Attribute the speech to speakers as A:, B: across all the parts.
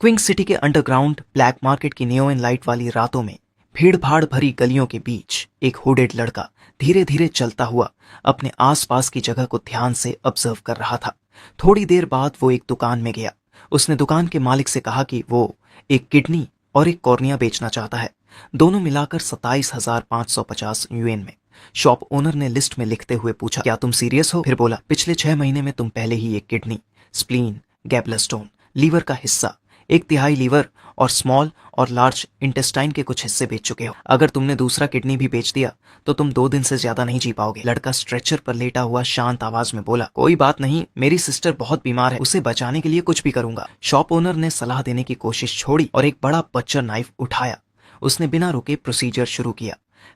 A: Qing city के underground black market की neon light वाली रातों में भीड़ भाड़ भरी गलियों के बीच एक हुडेड लड़का धीरे धीरे चलता हुआ अपने आसपास की जगह को ध्यान से ऑब्जर्व कर रहा था। थोड़ी देर बाद वो एक दुकान में गया। उसने दुकान के मालिक से कहा कि वो एक किडनी और एक कॉर्निया बेचना चाहता है, दोनों मिलाकर 27,550 यूएन में। शॉप ओनर ने लिस्ट में लिखते हुए पूछा, क्या तुम सीरियस हो? फिर बोला, पिछले 6 महीने में तुम पहले ही एक किडनी, स्प्लीन, गैब्लास्टोन, लीवर का हिस्सा, 1/3 लीवर और स्मॉल और लार्ज इंटेस्टाइन के कुछ हिस्से बेच चुके हो। अगर तुमने दूसरा किडनी भी बेच दिया तो तुम 2 दिन से ज्यादा नहीं जी पाओगे। लड़का स्ट्रेचर पर लेटा हुआ शांत आवाज में बोला, कोई बात नहीं, मेरी सिस्टर बहुत बीमार है, उसे बचाने के लिए कुछ भी करूंगा। शॉप ओनर ने सलाह देने की कोशिश छोड़ी और एक बड़ा बच्चर नाइफ उठाया। उसने बिना रुके प्रोसीजर शुरू किया।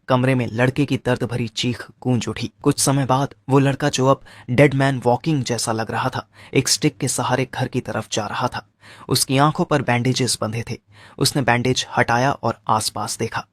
A: कमरे में लड़के की दर्द भरी चीख गूंज उठी। कुछ समय बाद वो लड़का, जो अब डेड मैन वॉकिंग जैसा लग रहा था, एक स्टिक के सहारे घर की तरफ जा रहा था। उसकी आंखों पर बैंडेजेस बंधे थे। उसने बैंडेज हटाया और आसपास देखा।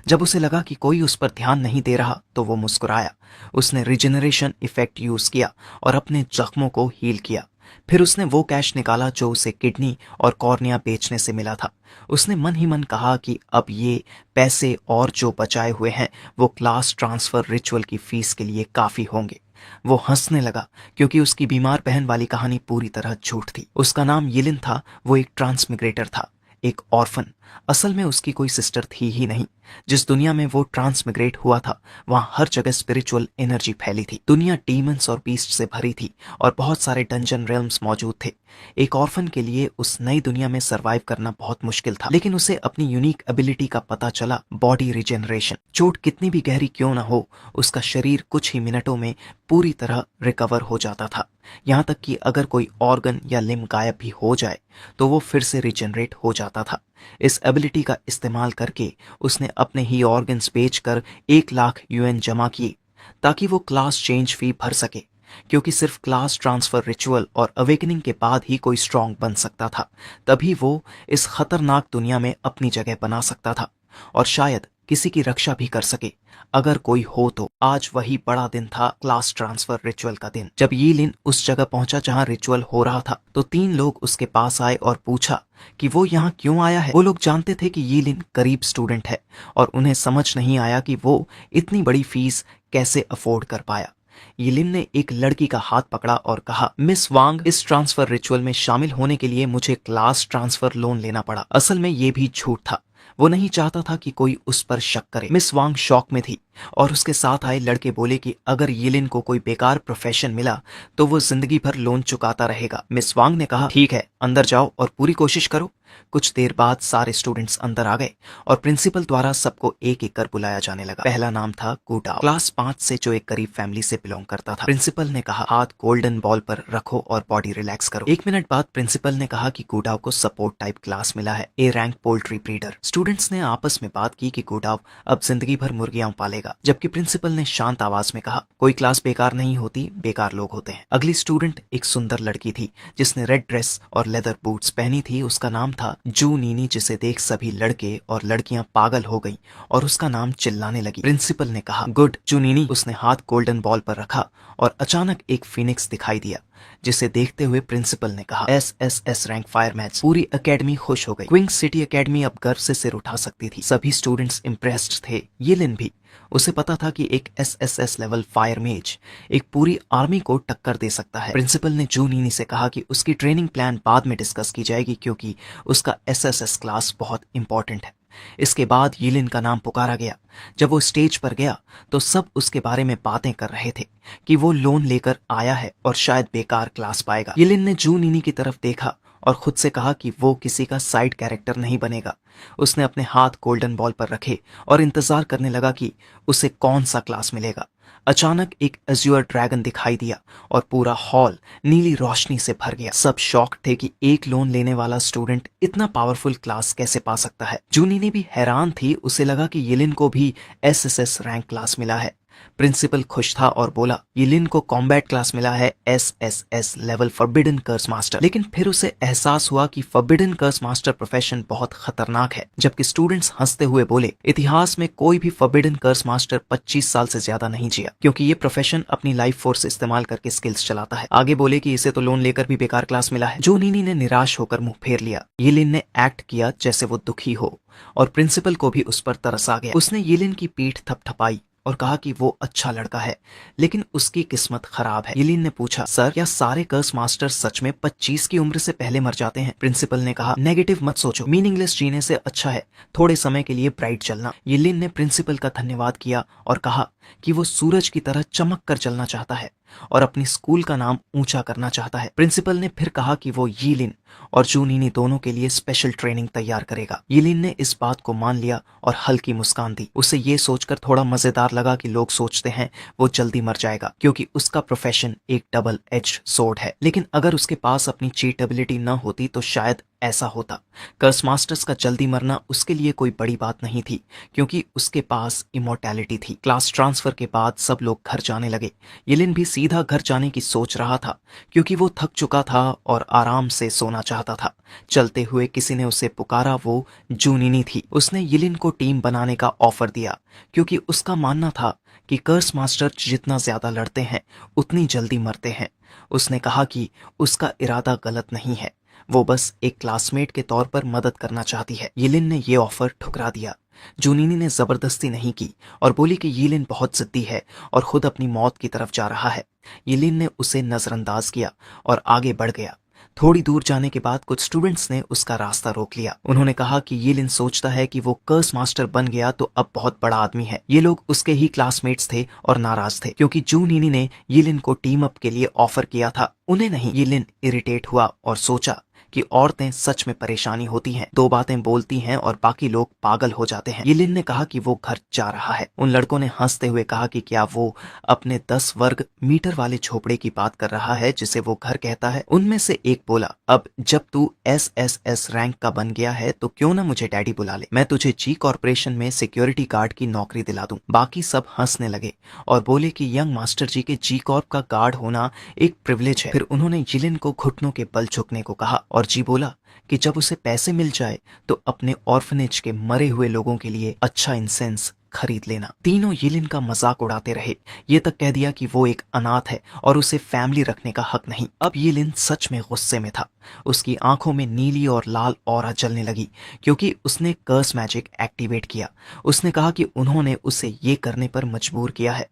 A: जब उसे लगा कि कोई उस पर ध्यान नहीं दे रहा तो वो मुस्कुराया। उसने रिजेनरेशन इफेक्ट यूज किया और अपने जख्मों को हील किया। फिर उसने वो कैश निकाला जो उसे किडनी और कॉर्निया बेचने से मिला था। उसने मन ही मन कहा कि अब ये पैसे और जो बचाए हुए हैं वो क्लास ट्रांसफर रिचुअल की फीस के लिए काफी होंगे। वो हंसने लगा क्योंकि उसकी बीमार बहन वाली कहानी पूरी तरह झूठ थी। उसका नाम यिलिन था। वो एक ट्रांसमिग्रेटर था, एक ऑर्फन। असल में उसकी कोई सिस्टर थी ही नहीं। जिस दुनिया में वो ट्रांसमिग्रेट हुआ था वहां हर जगह स्पिरिचुअल एनर्जी फैली थी। दुनिया डीमंस और बीस्ट से भरी थी और बहुत सारे डंजन रेल्म्स मौजूद थे। एक ऑर्फन के लिए उस नई दुनिया में सरवाइव करना बहुत मुश्किल था, लेकिन उसे अपनी यूनिक एबिलिटी का पता चला, बॉडी रिजेनरेशन। चोट कितनी भी गहरी क्यों ना हो, उसका शरीर कुछ ही मिनटों में पूरी तरह रिकवर हो जाता था। यहाँ तक कि अगर कोई ऑर्गन या लिम्ब गायब भी हो जाए तो वो फिर से रिजेनरेट हो जाता था। इस एबिलिटी का इस्तेमाल करके उसने अपने ही ऑर्गन्स बेचकर 1 लाख यूएन जमा किए ताकि वो क्लास चेंज फी भर सके, क्योंकि सिर्फ क्लास ट्रांसफर रिचुअल और अवेकनिंग के बाद ही कोई स्ट्रांग बन सकता था। तभी वो इस खतरनाक दुनिया में अपनी जगह बना सकता था और शायद किसी की रक्षा भी कर सके अगर कोई हो तो। आज वही बड़ा दिन था, क्लास ट्रांसफर रिचुअल का दिन। जब यिलिन उस जगह पहुंचा जहां रिचुअल हो रहा था तो 3 लोग उसके पास आए और पूछा कि वो यहाँ क्यों आया है। वो लोग जानते थे कि यिलिन गरीब स्टूडेंट है और उन्हें समझ नहीं आया कि वो इतनी बड़ी फीस कैसे अफोर्ड कर पाया। यिलिन ने एक लड़की का हाथ पकड़ा और कहा, मिस वांग, इस ट्रांसफर रिचुअल में शामिल होने के लिए मुझे क्लास ट्रांसफर लोन लेना पड़ा। असल में ये भी झूठ था। वो नहीं चाहता था कि कोई उस पर शक करे। मिस वांग शॉक में थी और उसके साथ आए लड़के बोले कि अगर यिलिन को कोई बेकार प्रोफेशन मिला तो वो जिंदगी भर लोन चुकाता रहेगा। मिस वांग ने कहा, ठीक है, अंदर जाओ और पूरी कोशिश करो। कुछ देर बाद सारे स्टूडेंट्स अंदर आ गए और प्रिंसिपल द्वारा सबको एक एक कर बुलाया जाने लगा। पहला नाम था गुडाओ, क्लास 5 से, जो एक गरीब फैमिली से बिलोंग करता था। प्रिंसिपल ने कहा, हाथ गोल्डन बॉल पर रखो और बॉडी रिलैक्स करो। 1 मिनट बाद प्रिंसिपल ने कहा कि गुडाओ को सपोर्ट टाइप क्लास मिला है, A rank poultry breeder. Students ने आपस में बात की कि गुडाओ अब जिंदगी भर मुर्गियां पालेगा, जबकि प्रिंसिपल ने शांत आवाज में कहा, कोई क्लास बेकार नहीं होती, बेकार लोग होते हैं। अगली स्टूडेंट एक सुंदर लड़की थी जिसने रेड ड्रेस और लेदर बूट्स पहनी थी। उसका नाम था जू नीनी, जिसे देख सभी लड़के और लड़कियां पागल हो गईं और उसका नाम चिल्लाने लगी। प्रिंसिपल ने कहा, गुड जू नीनी। उसने हाथ गोल्डन बॉल पर रखा और अचानक एक फिनिक्स दिखाई दिया, जिसे देखते हुए प्रिंसिपल ने कहा, SSS रैंक फायर मैच। पूरी एकेडमी खुश हो गई। क्विंग सिटी एकेडमी अब गर्व से सिर उठा सकती थी। सभी स्टूडेंट्स इंप्रेस्ड थे, यिलिन भी। उसे पता था कि एक SSS लेवल फायर मेज एक पूरी आर्मी को टक्कर दे सकता है। प्रिंसिपल ने जू नीनी से कहा कि उसकी ट्रेनिंग प्लान बाद में डिस्कस की जाएगी, क्योंकि उसका SSS क्लास बहुत इंपॉर्टेंट है। इसके बाद यिलिन का नाम पुकारा गया। जब वो स्टेज पर गया तो सब उसके बारे में बातें कर रहे थे कि वो लोन लेकर आया है और शायद बेकार क्लास पाएगा। यिलिन ने जू नीनी की तरफ देखा और खुद से कहा कि वो किसी का साइड कैरेक्टर नहीं बनेगा। उसने अपने हाथ गोल्डन बॉल पर रखे और इंतजार करने लगा कि उसे कौन सा क्लास मिलेगा। अचानक एक अज्यूर ड्रैगन दिखाई दिया और पूरा हॉल नीली रोशनी से भर गया। सब शॉक थे कि एक लोन लेने वाला स्टूडेंट इतना पावरफुल क्लास कैसे पा सकता है। जूनी ने भी हैरान थी। उसे लगा कि यिलिन को भी SSS रैंक क्लास मिला है। प्रिंसिपल खुश था और बोला, यिलिन को कॉम्बैट क्लास मिला है, SSS लेवल फॉरबिडन कर्स मास्टर। लेकिन फिर उसे एहसास हुआ कि फॉरबिडन कर्स मास्टर प्रोफेशन बहुत खतरनाक है। जबकि स्टूडेंट्स हंसते हुए बोले, इतिहास में कोई भी फॉरबिडन कर्स मास्टर 25 साल से ज्यादा नहीं जिया, क्योंकि ये प्रोफेशन अपनी लाइफ फोर्स इस्तेमाल करके स्किल्स चलाता है। आगे बोले कि इसे तो लोन लेकर भी बेकार क्लास मिला है। जो नीनी ने निराश होकर मुंह फेर लिया। यिलिन ने एक्ट किया जैसे वो दुखी हो और प्रिंसिपल को भी उस पर तरस आ गया। उसने यिलिन की पीठ थपथपाई और कहा कि वो अच्छा लड़का है, लेकिन उसकी किस्मत खराब है। यिलिन ने पूछा, सर क्या सारे कर्स मास्टर सच में 25 की उम्र से पहले मर जाते हैं? प्रिंसिपल ने कहा, नेगेटिव मत सोचो, मीनिंगलेस जीने से अच्छा है थोड़े समय के लिए ब्राइट चलना। यिलिन ने प्रिंसिपल का धन्यवाद किया और कहा कि वो सूरज की तरह चमक कर चलना चाहता है और अपनी स्कूल का नाम ऊंचा करना चाहता है। प्रिंसिपल ने फिर कहा कि वो यिलिन और जूनीनी दोनों के लिए स्पेशल ट्रेनिंग तैयार करेगा। यिलिन ने इस बात को मान लिया और हल्की मुस्कान दी। उसे ये सोचकर थोड़ा मजेदार लगा कि लोग सोचते हैं वो जल्दी मर जाएगा, क्योंकि उसका प्रोफेशन एक डबल एज सोर्ड है। लेकिन अगर उसके पास अपनी चीट एबिलिटी न होती तो शायद ऐसा होता। कर्स मास्टर्स का जल्दी मरना उसके लिए कोई बड़ी बात नहीं थी, क्योंकि उसके पास इमोर्टैलिटी थी। क्लास ट्रांसफर के बाद सब लोग घर जाने लगे। यिलिन भी सीधा घर जाने की सोच रहा था, क्योंकि वो थक चुका था और आराम से सोना चाहता था। चलते हुए किसी ने उसे पुकारा। वो जूनिनी थी। उसने यिलिन को टीम बनाने का ऑफर दिया, क्योंकि उसका मानना था कि कर्स मास्टर जितना ज्यादा लड़ते हैं उतनी जल्दी मरते हैं। उसने कहा कि उसका इरादा गलत नहीं है, वो बस एक क्लासमेट के तौर पर मदद करना चाहती है। यिलिन ने यह ऑफर ठुकरा दिया। जूनिनी ने जबरदस्ती नहीं की और बोली कि यिलिन बहुत जिद्दी है और खुद अपनी मौत की तरफ जा रहा है। यिलिन ने उसे नजरअंदाज किया और आगे बढ़ गया। थोड़ी दूर जाने के बाद कुछ स्टूडेंट्स ने उसका रास्ता रोक लिया। उन्होंने कहा कि यिलिन सोचता है कि वो कर्स मास्टर बन गया तो अब बहुत बड़ा आदमी है। ये लोग उसके ही क्लासमेट्स थे और नाराज थे, क्योंकि जूनिनी ने यिलिन को टीम अप के लिए ऑफर किया था, उन्हें नहीं। यिलिन इरिटेट हुआ और सोचा कि औरतें सच में परेशानी होती हैं, दो बातें बोलती हैं और बाकी लोग पागल हो जाते हैं। यिलिन ने कहा कि वो घर जा रहा है। उन लड़कों ने हंसते हुए कहा कि क्या वो अपने 10 वर्ग मीटर वाले झोपड़े की बात कर रहा है जिसे वो घर कहता है। उनमें से एक बोला, अब जब तू SSS रैंक का बन गया है तो क्यों ना मुझे डैडी बुला ले, मैं तुझे जी कॉर्पोरेशन में सिक्योरिटी गार्ड की नौकरी दिला दूं। बाकी सब हंसने लगे और बोले कि यंग मास्टर जी के जी कॉर्प का गार्ड होना एक प्रिविलेज है। फिर उन्होंने यिलिन को घुटनों के बल झुकने को कहा और जी बोला कि जब उसे पैसे मिल जाए तो अपने ऑर्फनेज के मरे हुए लोगों के लिए अच्छा इंसेंस खरीद लेना। तीनों यिलिन का मजाक उड़ाते रहे, ये तक कह दिया कि वो एक अनाथ है और उसे फैमिली रखने का हक नहीं। अब यिलिन सच में गुस्से में था। उसकी आंखों में नीली और लाल ऑरा जलने लगी, क्योंकि उसने कर्स मैजिक एक्टिवेट किया। उसने कहा कि उन्होंने उसे ये करने पर मजबूर किया है।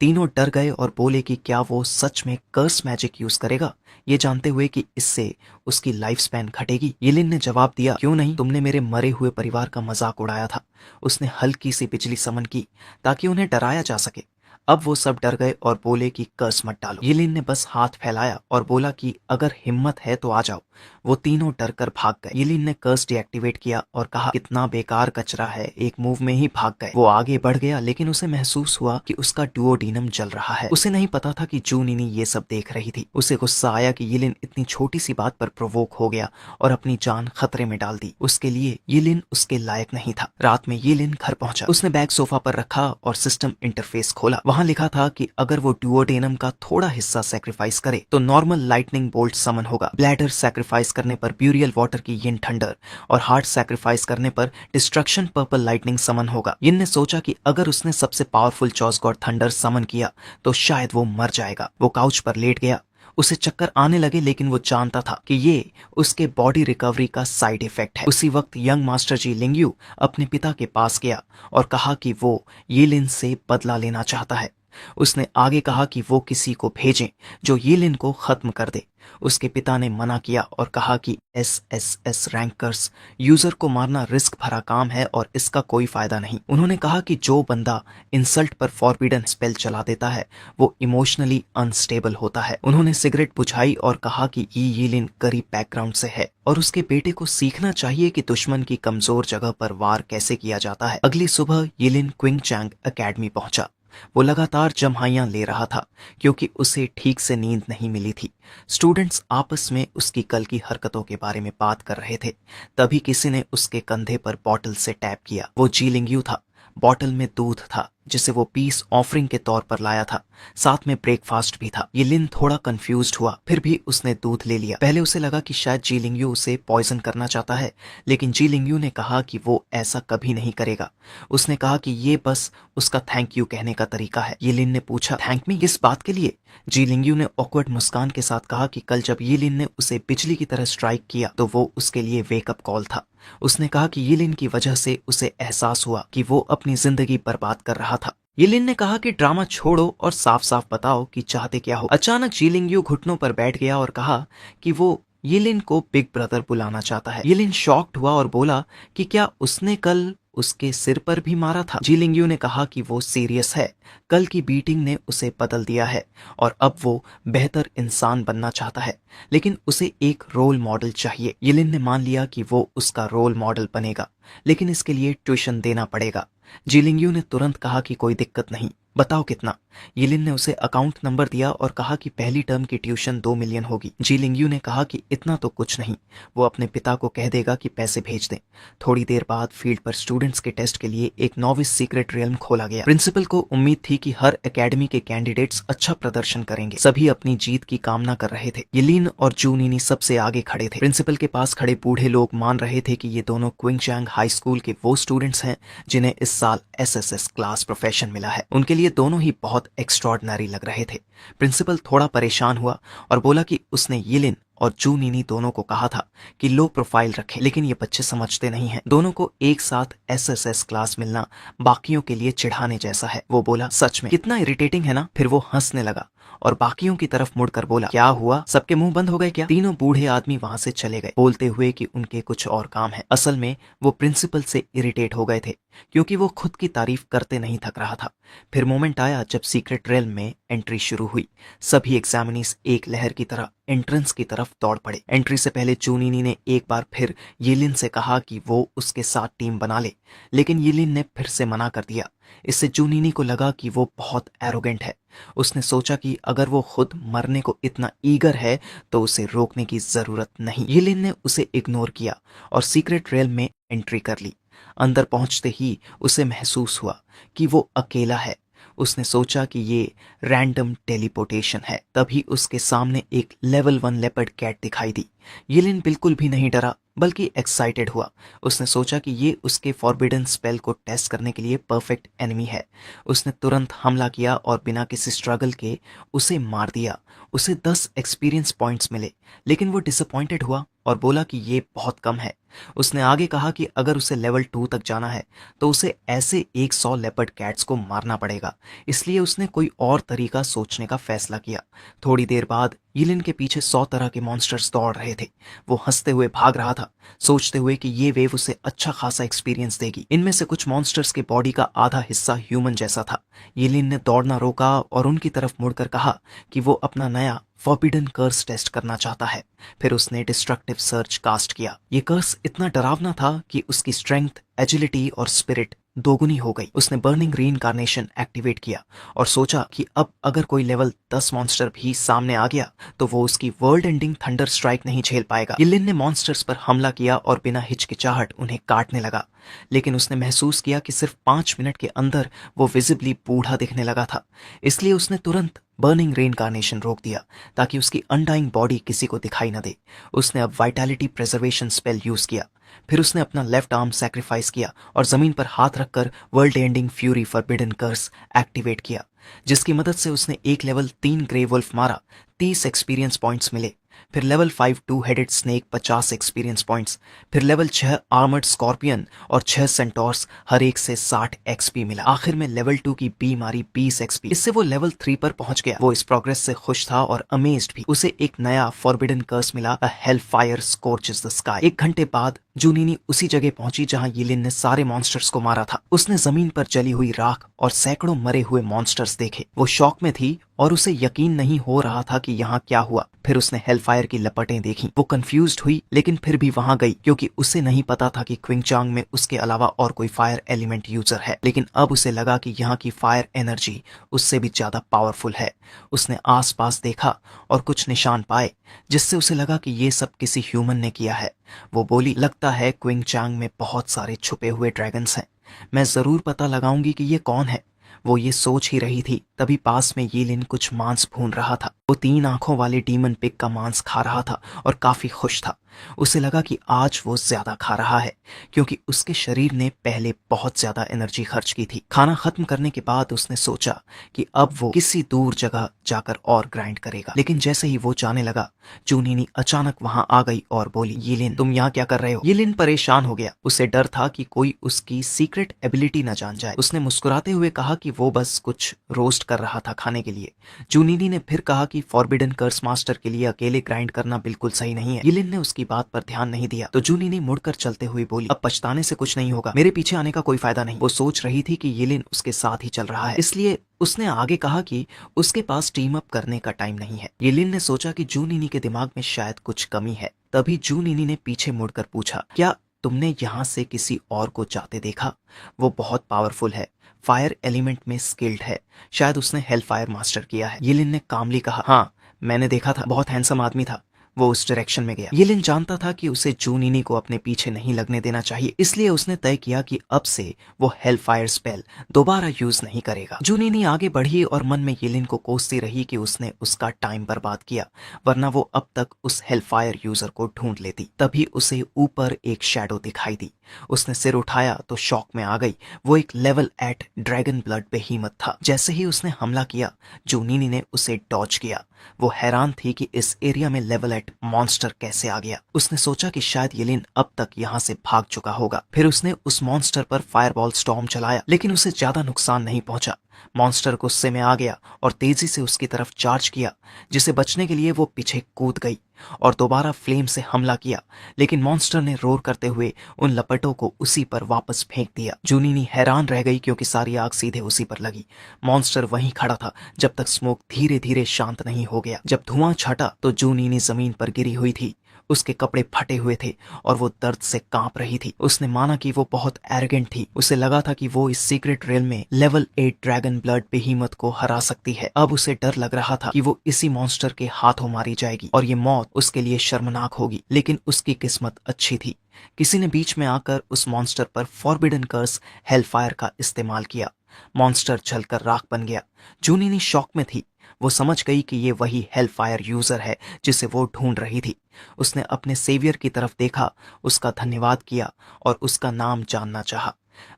A: तीनों डर गए और बोले कि क्या वो सच में कर्स मैजिक यूज करेगा, ये जानते हुए कि इससे उसकी लाइफ स्पैन घटेगी। यिलिन ने जवाब दिया, क्यों नहीं, तुमने मेरे मरे हुए परिवार का मजाक उड़ाया था। उसने हल्की सी बिजली समन की ताकि उन्हें डराया जा सके। अब वो सब डर गए और बोले कि कर्स मत डालो। यिलिन ने बस हाथ फैलाया और बोला कि अगर हिम्मत है तो आ जाओ। वो तीनों डरकर भाग गए। यिलिन ने कर्स डीएक्टिवेट किया और कहा, कितना बेकार कचरा है, एक मूव में ही भाग गए। वो आगे बढ़ गया, लेकिन उसे महसूस हुआ कि उसका डुओडीनम जल रहा है। उसे नहीं पता था कि जूनिनी ये सब देख रही थी। उसे गुस्सा आया कि यिलिन इतनी छोटी सी बात पर प्रोवोक हो गया और अपनी जान खतरे में डाल दी। उसके लिए यिलिन उसके लायक नहीं था। रात में यिलिन घर पहुंचा। उसने बैग सोफा पर रखा और सिस्टम इंटरफेस खोला। वहां लिखा था कि अगर वो डुओडेनम का थोड़ा हिस्सा सैक्रिफाइस करे तो नॉर्मल लाइटनिंग बोल्ट समन होगा। ब्लैडर सैक्रिफाइस करने पर ब्यूरियल वाटर की यिन थंडर और हार्ट सैक्रिफाइस करने पर डिस्ट्रक्शन पर्पल लाइटनिंग समन होगा। यिन ने सोचा कि अगर उसने सबसे पावरफुल चॉस गॉड थंडर समन किया तो शायद वो मर जाएगा। वो काउच पर लेट गया। उसे चक्कर आने लगे, लेकिन वो जानता था कि ये उसके बॉडी रिकवरी का साइड इफेक्ट है। उसी वक्त यंग मास्टर जी लिंग्यू अपने पिता के पास गया और कहा कि वो यिलिन से बदला लेना चाहता है। उसने आगे कहा कि वो किसी को भेजें जो यिलिन को खत्म कर दे। उसके पिता ने मना किया और कहा कि SSS रैंकर्स यूजर को मारना रिस्क भरा काम है और इसका कोई फायदा नहीं। उन्होंने कहा कि जो बंदा इंसल्ट पर फॉरबिडन स्पेल चला देता है वो इमोशनली अनस्टेबल होता है। उन्होंने सिगरेट बुझाई और कहा कि यिलिन गरीब बैकग्राउंड से है और उसके बेटे को सीखना चाहिए कि दुश्मन की कमजोर जगह पर वार कैसे किया जाता है। अगली सुबह यिलिन क्विंगचैंग एकेडमी पहुंचा। वो लगातार जम्हाइयां ले रहा था, क्योंकि उसे ठीक से नींद नहीं मिली थी। स्टूडेंट्स आपस में उसकी कल की हरकतों के बारे में बात कर रहे थे। तभी किसी ने उसके कंधे पर बॉटल से टैप किया। वो जी लिंग्यू था। बॉटल में दूध था। जिसे वो पीस ऑफरिंग के तौर पर लाया था। साथ में ब्रेकफास्ट भी था। यिलिन थोड़ा कंफ्यूज्ड हुआ, फिर भी उसने दूध ले लिया। पहले उसे लगा कि शायद जी लिंगयू उसे पॉइजन करना चाहता है, लेकिन जी लिंगयू ने कहा कि वो ऐसा कभी नहीं करेगा। उसने कहा कि ये बस उसका थैंक यू कहने का तरीका है। यिलिन ने पूछा, थैंक मी किस बात के लिए? जी लिंगयू ने ऑकवर्ड मुस्कान के साथ कहा कि कल जब यिलिन ने उसे बिजली की तरह स्ट्राइक किया तो वो उसके लिए वेकअप कॉल था। उसने कहा कि यिलिन की वजह से उसे एहसास हुआ कि वो अपनी जिंदगी बर्बाद कर रहा था। यिलिन ने कहा कि ड्रामा छोड़ो और साफ साफ बताओ कि चाहते क्या हो। अचानक जी लिंगयू घुटनों पर बैठ गया और कहा कि वो यिलिन को बिग ब्रदर बुलाना चाहता है। यिलिन शॉक्ड हुआ और बोला कि क्या उसने कल उसके सिर पर भी मारा था? जी लिंगयू ने कहा कि वो सीरियस है, कल की बीटिंग ने उसे बदल दिया है और अब वो बेहतर इंसान बनना चाहता है, लेकिन उसे एक रोल मॉडल चाहिए। यिलिन ने मान लिया कि वो उसका रोल मॉडल बनेगा, लेकिन इसके लिए ट्यूशन देना पड़ेगा। जी लिंगयू ने तुरंत कहा कि कोई दिक्कत नहीं, बताओ कितना। यिलिन ने उसे अकाउंट नंबर दिया और कहा कि पहली टर्म की ट्यूशन 2 मिलियन होगी। जी लिंगयू ने कहा कि इतना तो कुछ नहीं, वो अपने पिता को कह देगा कि पैसे भेज दें। थोड़ी देर बाद फील्ड पर स्टूडेंट्स के टेस्ट के लिए एक नॉविस सीक्रेट रियल्म खोला गया। प्रिंसिपल को उम्मीद थी कि हर एकेडमी के कैंडिडेट्स अच्छा प्रदर्शन करेंगे। सभी अपनी जीत की कामना कर रहे थे। यिलिन और जू नीनी सबसे आगे खड़े थे। प्रिंसिपल के पास खड़े बूढ़े लोग मान रहे थे कि ये दोनों क्विंगचैंग हाई स्कूल के वो स्टूडेंट्स हैं जिन्हें इस साल एसएसएस क्लास प्रोफेशन मिला है। उनके लिए दोनों ही बहुत एक्स्ट्रॉर्डिनरी लग रहे थे। प्रिंसिपल थोड़ा परेशान हुआ और बोला कि उसने यिलिन और जू नीनी दोनों को कहा था कि लो प्रोफाइल रखें, लेकिन ये बच्चे समझते नहीं हैं। दोनों को एक साथ एसएसएस क्लास मिलना बाकियों के लिए चिढ़ाने जैसा है। वो बोला, सच में कितना इरिटेटिंग है ना। फिर वो हंसने लगा और बाकियों की तरफ मुड़कर बोला, क्या हुआ, सबके मुंह बंद हो गए क्या? तीनों बूढ़े आदमी वहां से चले गए, बोलते हुए कि उनके कुछ और काम है। असल में वो प्रिंसिपल से इरिटेट हो गए थे, क्योंकि वो खुद की तारीफ करते नहीं थक रहा था। फिर मोमेंट आया जब सीक्रेट रेल में एंट्री शुरू हुई। सभी एग्जामिनीज एक लहर की तरह एंट्रेंस की तरफ दौड़ पड़े। एंट्री से पहले चूनीनी ने एक बार फिर यिलिन से कहा कि वो उसके साथ टीम बना ले, लेकिन यिलिन ने फिर से मना कर दिया। इससे चूनीनी को लगा कि वो बहुत एरोगेंट है। उसने सोचा कि अगर वो खुद मरने को इतना ईगर है तो उसे रोकने की जरूरत नहीं। यिलिन ने उसे इग्नोर किया और सीक्रेट रेल में एंट्री कर ली। अंदर पहुंचते ही उसे महसूस हुआ कि वो अकेला है। उसने सोचा कि ये रैंडम टेलीपोर्टेशन है। तभी उसके सामने एक लेवल 1 लेपर्ड कैट दिखाई दी। यिलिन बिल्कुल भी नहीं डरा, बल्कि एक्साइटेड हुआ। उसने सोचा कि ये उसके फॉरबिडन स्पेल को टेस्ट करने के लिए परफेक्ट एनिमी है। उसने तुरंत हमला किया और बिना किसी स्ट्रगल के उसे मार दिया। उसे 10 एक्सपीरियंस पॉइंट्स मिले, लेकिन वो डिसअपॉइंटेड हुआ और बोला कि ये बहुत कम है। उसने आगे कहा कि अगर उसे लेवल 2 तक जाना है तो उसे ऐसे 100 लेपर्ड कैट्स को मारना पड़ेगा। इसलिए उसने कोई और तरीका सोचने का फैसला किया। थोड़ी देर बाद यिलिन के पीछे 100 तरह के मॉन्स्टर्स दौड़ रहे थे। वो हंसते हुए भाग रहा था, सोचते हुए कि ये वेव उसे अच्छा खासा एक्सपीरियंस देगी। इनमें से कुछ मॉन्स्टर्स के बॉडी का आधा हिस्सा ह्यूमन जैसा था। यिलिन ने दौड़ना रोका और उनकी तरफ मुड़कर कहा कि वो अपना नया फॉरबिडन कर्स टेस्ट करना चाहता है। फिर उसने डिस्ट्रक्टिव सर्च कास्ट किया। ये कर्स इतना डरावना था कि उसकी स्ट्रेंथ, एजिलिटी और स्पिरिट दोगुनी हो गई। उसने बर्निंग रीइंकार्नेशन एक्टिवेट किया और सोचा कि अब अगर कोई लेवल 10 मॉन्स्टर भी सामने आ गया तो वो उसकी वर्ल्ड एंडिंग थंडर स्ट्राइक नहीं झेल पाएगा। यिलिन ने मॉन्स्टर्स पर हमला किया और बिना हिचकिचाहट उन्हें काटने लगा, लेकिन उसने महसूस किया कि सिर्फ 5 मिनट के अंदर वो विजिबली बूढ़ा दिखने लगा था। इसलिए उसने तुरंत बर्निंग रीइंकार्नेशन रोक दिया ताकि उसकी अनडाइंग बॉडी किसी को दिखाई न दे। उसने अब वाइटैलिटी प्रिजर्वेशन स्पेल यूज किया। फिर उसने अपना लेफ्ट आर्म सैक्रिफाइस किया और जमीन पर हाथ रखकर वर्ल्ड एंडिंग फ्यूरी फॉरबिडन कर्स एक्टिवेट किया, जिसकी मदद से उसने एक लेवल 3 ग्रे वुल्फ मारा। 30 एक्सपीरियंस पॉइंट्स मिले। फिर level 5 two headed snake 50 experience points. फिर लेवल 6 आर्मर्ड स्कॉर्पियन और 6 सेंटोर्स, हर एक से 60 एक्सपी मिला। आखिर में लेवल 2 की बी मारी 20 एक्सपी। इससे वो लेवल 3 पर पहुंच गया। वो इस प्रोग्रेस से खुश था और अमेज्ड भी। उसे एक नया फॉरबिडन कर्स मिला, अ हेल फायर स्कॉर्चेस द स्काई। 1 घंटे बाद जूनीनी उसी जगह पहुंची जहां यिलिन ने सारे मॉन्स्टर्स को मारा था। उसने जमीन पर जली हुई राख और सैकड़ों मरे हुए मॉन्स्टर्स देखे। वो शॉक में थी और उसे यकीन नहीं हो रहा था कि यहाँ क्या हुआ। फिर उसने हेलफायर की लपटें देखी। वो कंफ्यूज्ड हुई, लेकिन फिर भी वहां गई, क्योंकि उसे नहीं पता था कि क्विंगचांग में उसके अलावा और कोई फायर एलिमेंट यूजर है। लेकिन अब उसे लगा कि यहाँ की फायर एनर्जी उससे भी ज्यादा पावरफुल है। उसने आसपास देखा और कुछ निशान पाए, जिससे उसे लगा कि ये सब किसी ह्यूमन ने किया है। वो बोली, लगता है क्विंगचांग में बहुत सारे छुपे हुए ड्रैगन्स हैं। मैं जरूर पता लगाऊंगी कि ये कौन है। वो ये सोच ही रही थी, तभी पास में यीलिन कुछ मांस भून रहा था। वो 3 आंखों वाले डीमन पिग का मांस खा रहा था और काफी खुश था। उसे लगा कि आज वो ज्यादा खा रहा है क्योंकि उसके शरीर ने पहले बहुत ज्यादा एनर्जी खर्च की थी। खाना खत्म करने के बाद उसने सोचा कि अब वो किसी दूर जगह जाकर और ग्राइंड करेगा। लेकिन जैसे ही वो जाने लगा, चूनीनी अचानक वहां आ गई और बोली, यीलिन तुम यहाँ क्या कर रहे हो? यीलिन परेशान हो गया। उसे डर था कि कोई उसकी सीक्रेट एबिलिटी न जान जाए। उसने मुस्कुराते हुए कहा कि वो बस कुछ रोस्ट कर रहा था खाने के लिए। चूनीनी ने फिर कहा कि फॉरबिडन कर्स मास्टर के लिए अकेले ग्राइंड करना बिल्कुल सही नहीं है। यीलिन ने उसकी बात पर ध्यान नहीं दिया तो चूनीनी मुड़कर चलते हुए बोली, अब पछताने से कुछ नहीं होगा, मेरे पीछे आने का कोई फायदा नहीं। वो सोच रही थी कि यीलिन उसके साथ ही चल रहा है, इसलिए उसने आगे कहा कि उसके पास टीम अप करने का टाइम नहीं है। यीलिन ने सोचा कि जूनीनी के दिमाग में शायद कुछ कमी है। तभी जूनीनी ने पीछे मुड़कर पूछा, क्या तुमने यहाँ से किसी और को जाते देखा? वो बहुत पावरफुल है, फायर एलिमेंट में स्किल्ड है, शायद उसने हेल फायर मास्टर किया है। यीलिन ने कामली कहा, हाँ मैंने देखा था, बहुत हैंडसम आदमी था। वो उस डायरेक्शन में गया। यीलिन जानता था कि उसे जूनीनी को अपने पीछे नहीं लगने देना चाहिए, इसलिए उसने तय किया कि अब से वो हेल फायर स्पेल दोबारा यूज नहीं करेगा। जूनीनी आगे बढ़ी और मन में यीलिन को कोसती रही कि उसने उसका टाइम बर्बाद किया, वरना वो अब तक उस हेल फायर यूजर को ढूंढ लेती। तभी उसे ऊपर एक शैडो दिखाई दी। उसने सिर उठाया तो शॉक में आ गई। वो एक लेवल 8 ड्रैगन ब्लड बेहीमत था। जैसे ही उसने हमला किया, जूनीनी ने उसे डॉज किया। वो हैरान थी कि इस एरिया में लेवल 8 मॉन्स्टर कैसे आ गया। उसने सोचा कि शायद यीलिन अब तक यहाँ से भाग चुका होगा। फिर उसने उस मॉन्स्टर पर फायरबॉल स्टॉर्म चलाया, लेकिन उसे ज्यादा नुकसान नहीं पहुंचा। मॉन्स्टर गुस्से में आ गया और तेजी से उसकी तरफ चार्ज किया, जिसे बचने के लिए वो पीछे कूद गई और दोबारा फ्लेम से हमला किया, लेकिन मॉन्स्टर ने रोर करते हुए उन लपटों को उसी पर वापस फेंक दिया। जूनीनी हैरान रह गई क्योंकि सारी आग सीधे उसी पर लगी। मॉन्स्टर वहीं खड़ा था जब तक स्मोक धीरे धीरे शांत नहीं हो गया। जब धुआं छटा तो जूनीनी जमीन पर गिरी हुई थी। उसके कपड़े फटे हुए थे और वो दर्द से कांप रही थी। उसने माना कि वो बहुत एरोगेंट थी। उसे लगा था कि वो इस सीक्रेट रेल में लेवल 8 ड्रैगन ब्लड बेहीमत को हरा सकती है। अब उसे डर लग रहा था कि वो इसी मॉन्स्टर के हाथों मारी जाएगी और ये मौत उसके लिए शर्मनाक होगी। लेकिन उसकी किस्मत अच्छी थी। किसी ने बीच में आकर उस मॉन्स्टर पर फॉरबिडन कर्स हेलफायर का इस्तेमाल किया। मॉन्स्टर जलकर राख बन गया। जूनीनी शॉक में थी। वो समझ गई कि ये वही हेलफायर यूजर है जिसे वो ढूंढ रही थी। उसने अपने सेवियर की तरफ देखा, उसका धन्यवाद किया और उसका नाम जानना चाहा।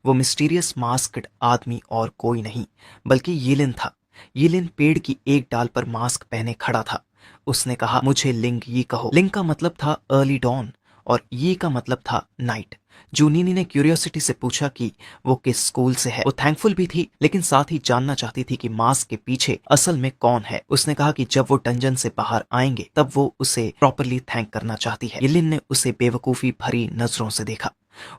A: वो मिस्टीरियस मास्क्ड आदमी और कोई नहीं बल्कि यीलिन था। यीलिन पेड़ की एक डाल पर मास्क पहने खड़ा था। उसने कहा, मुझे लिंग यी कहो। लिंग का मतलब था अर्ली डॉन और यी का मतलब था नाइट। जूनीनी ने क्यूरियोसिटी से पूछा कि वो किस स्कूल से है। वो थैंकफुल भी थी लेकिन साथ ही जानना चाहती थी कि मास्क के पीछे असल में कौन है। उसने कहा कि जब वो डंजन से बाहर आएंगे तब वो उसे प्रॉपरली थैंक करना चाहती है। यिलिन ने उसे बेवकूफी भरी नजरों से देखा।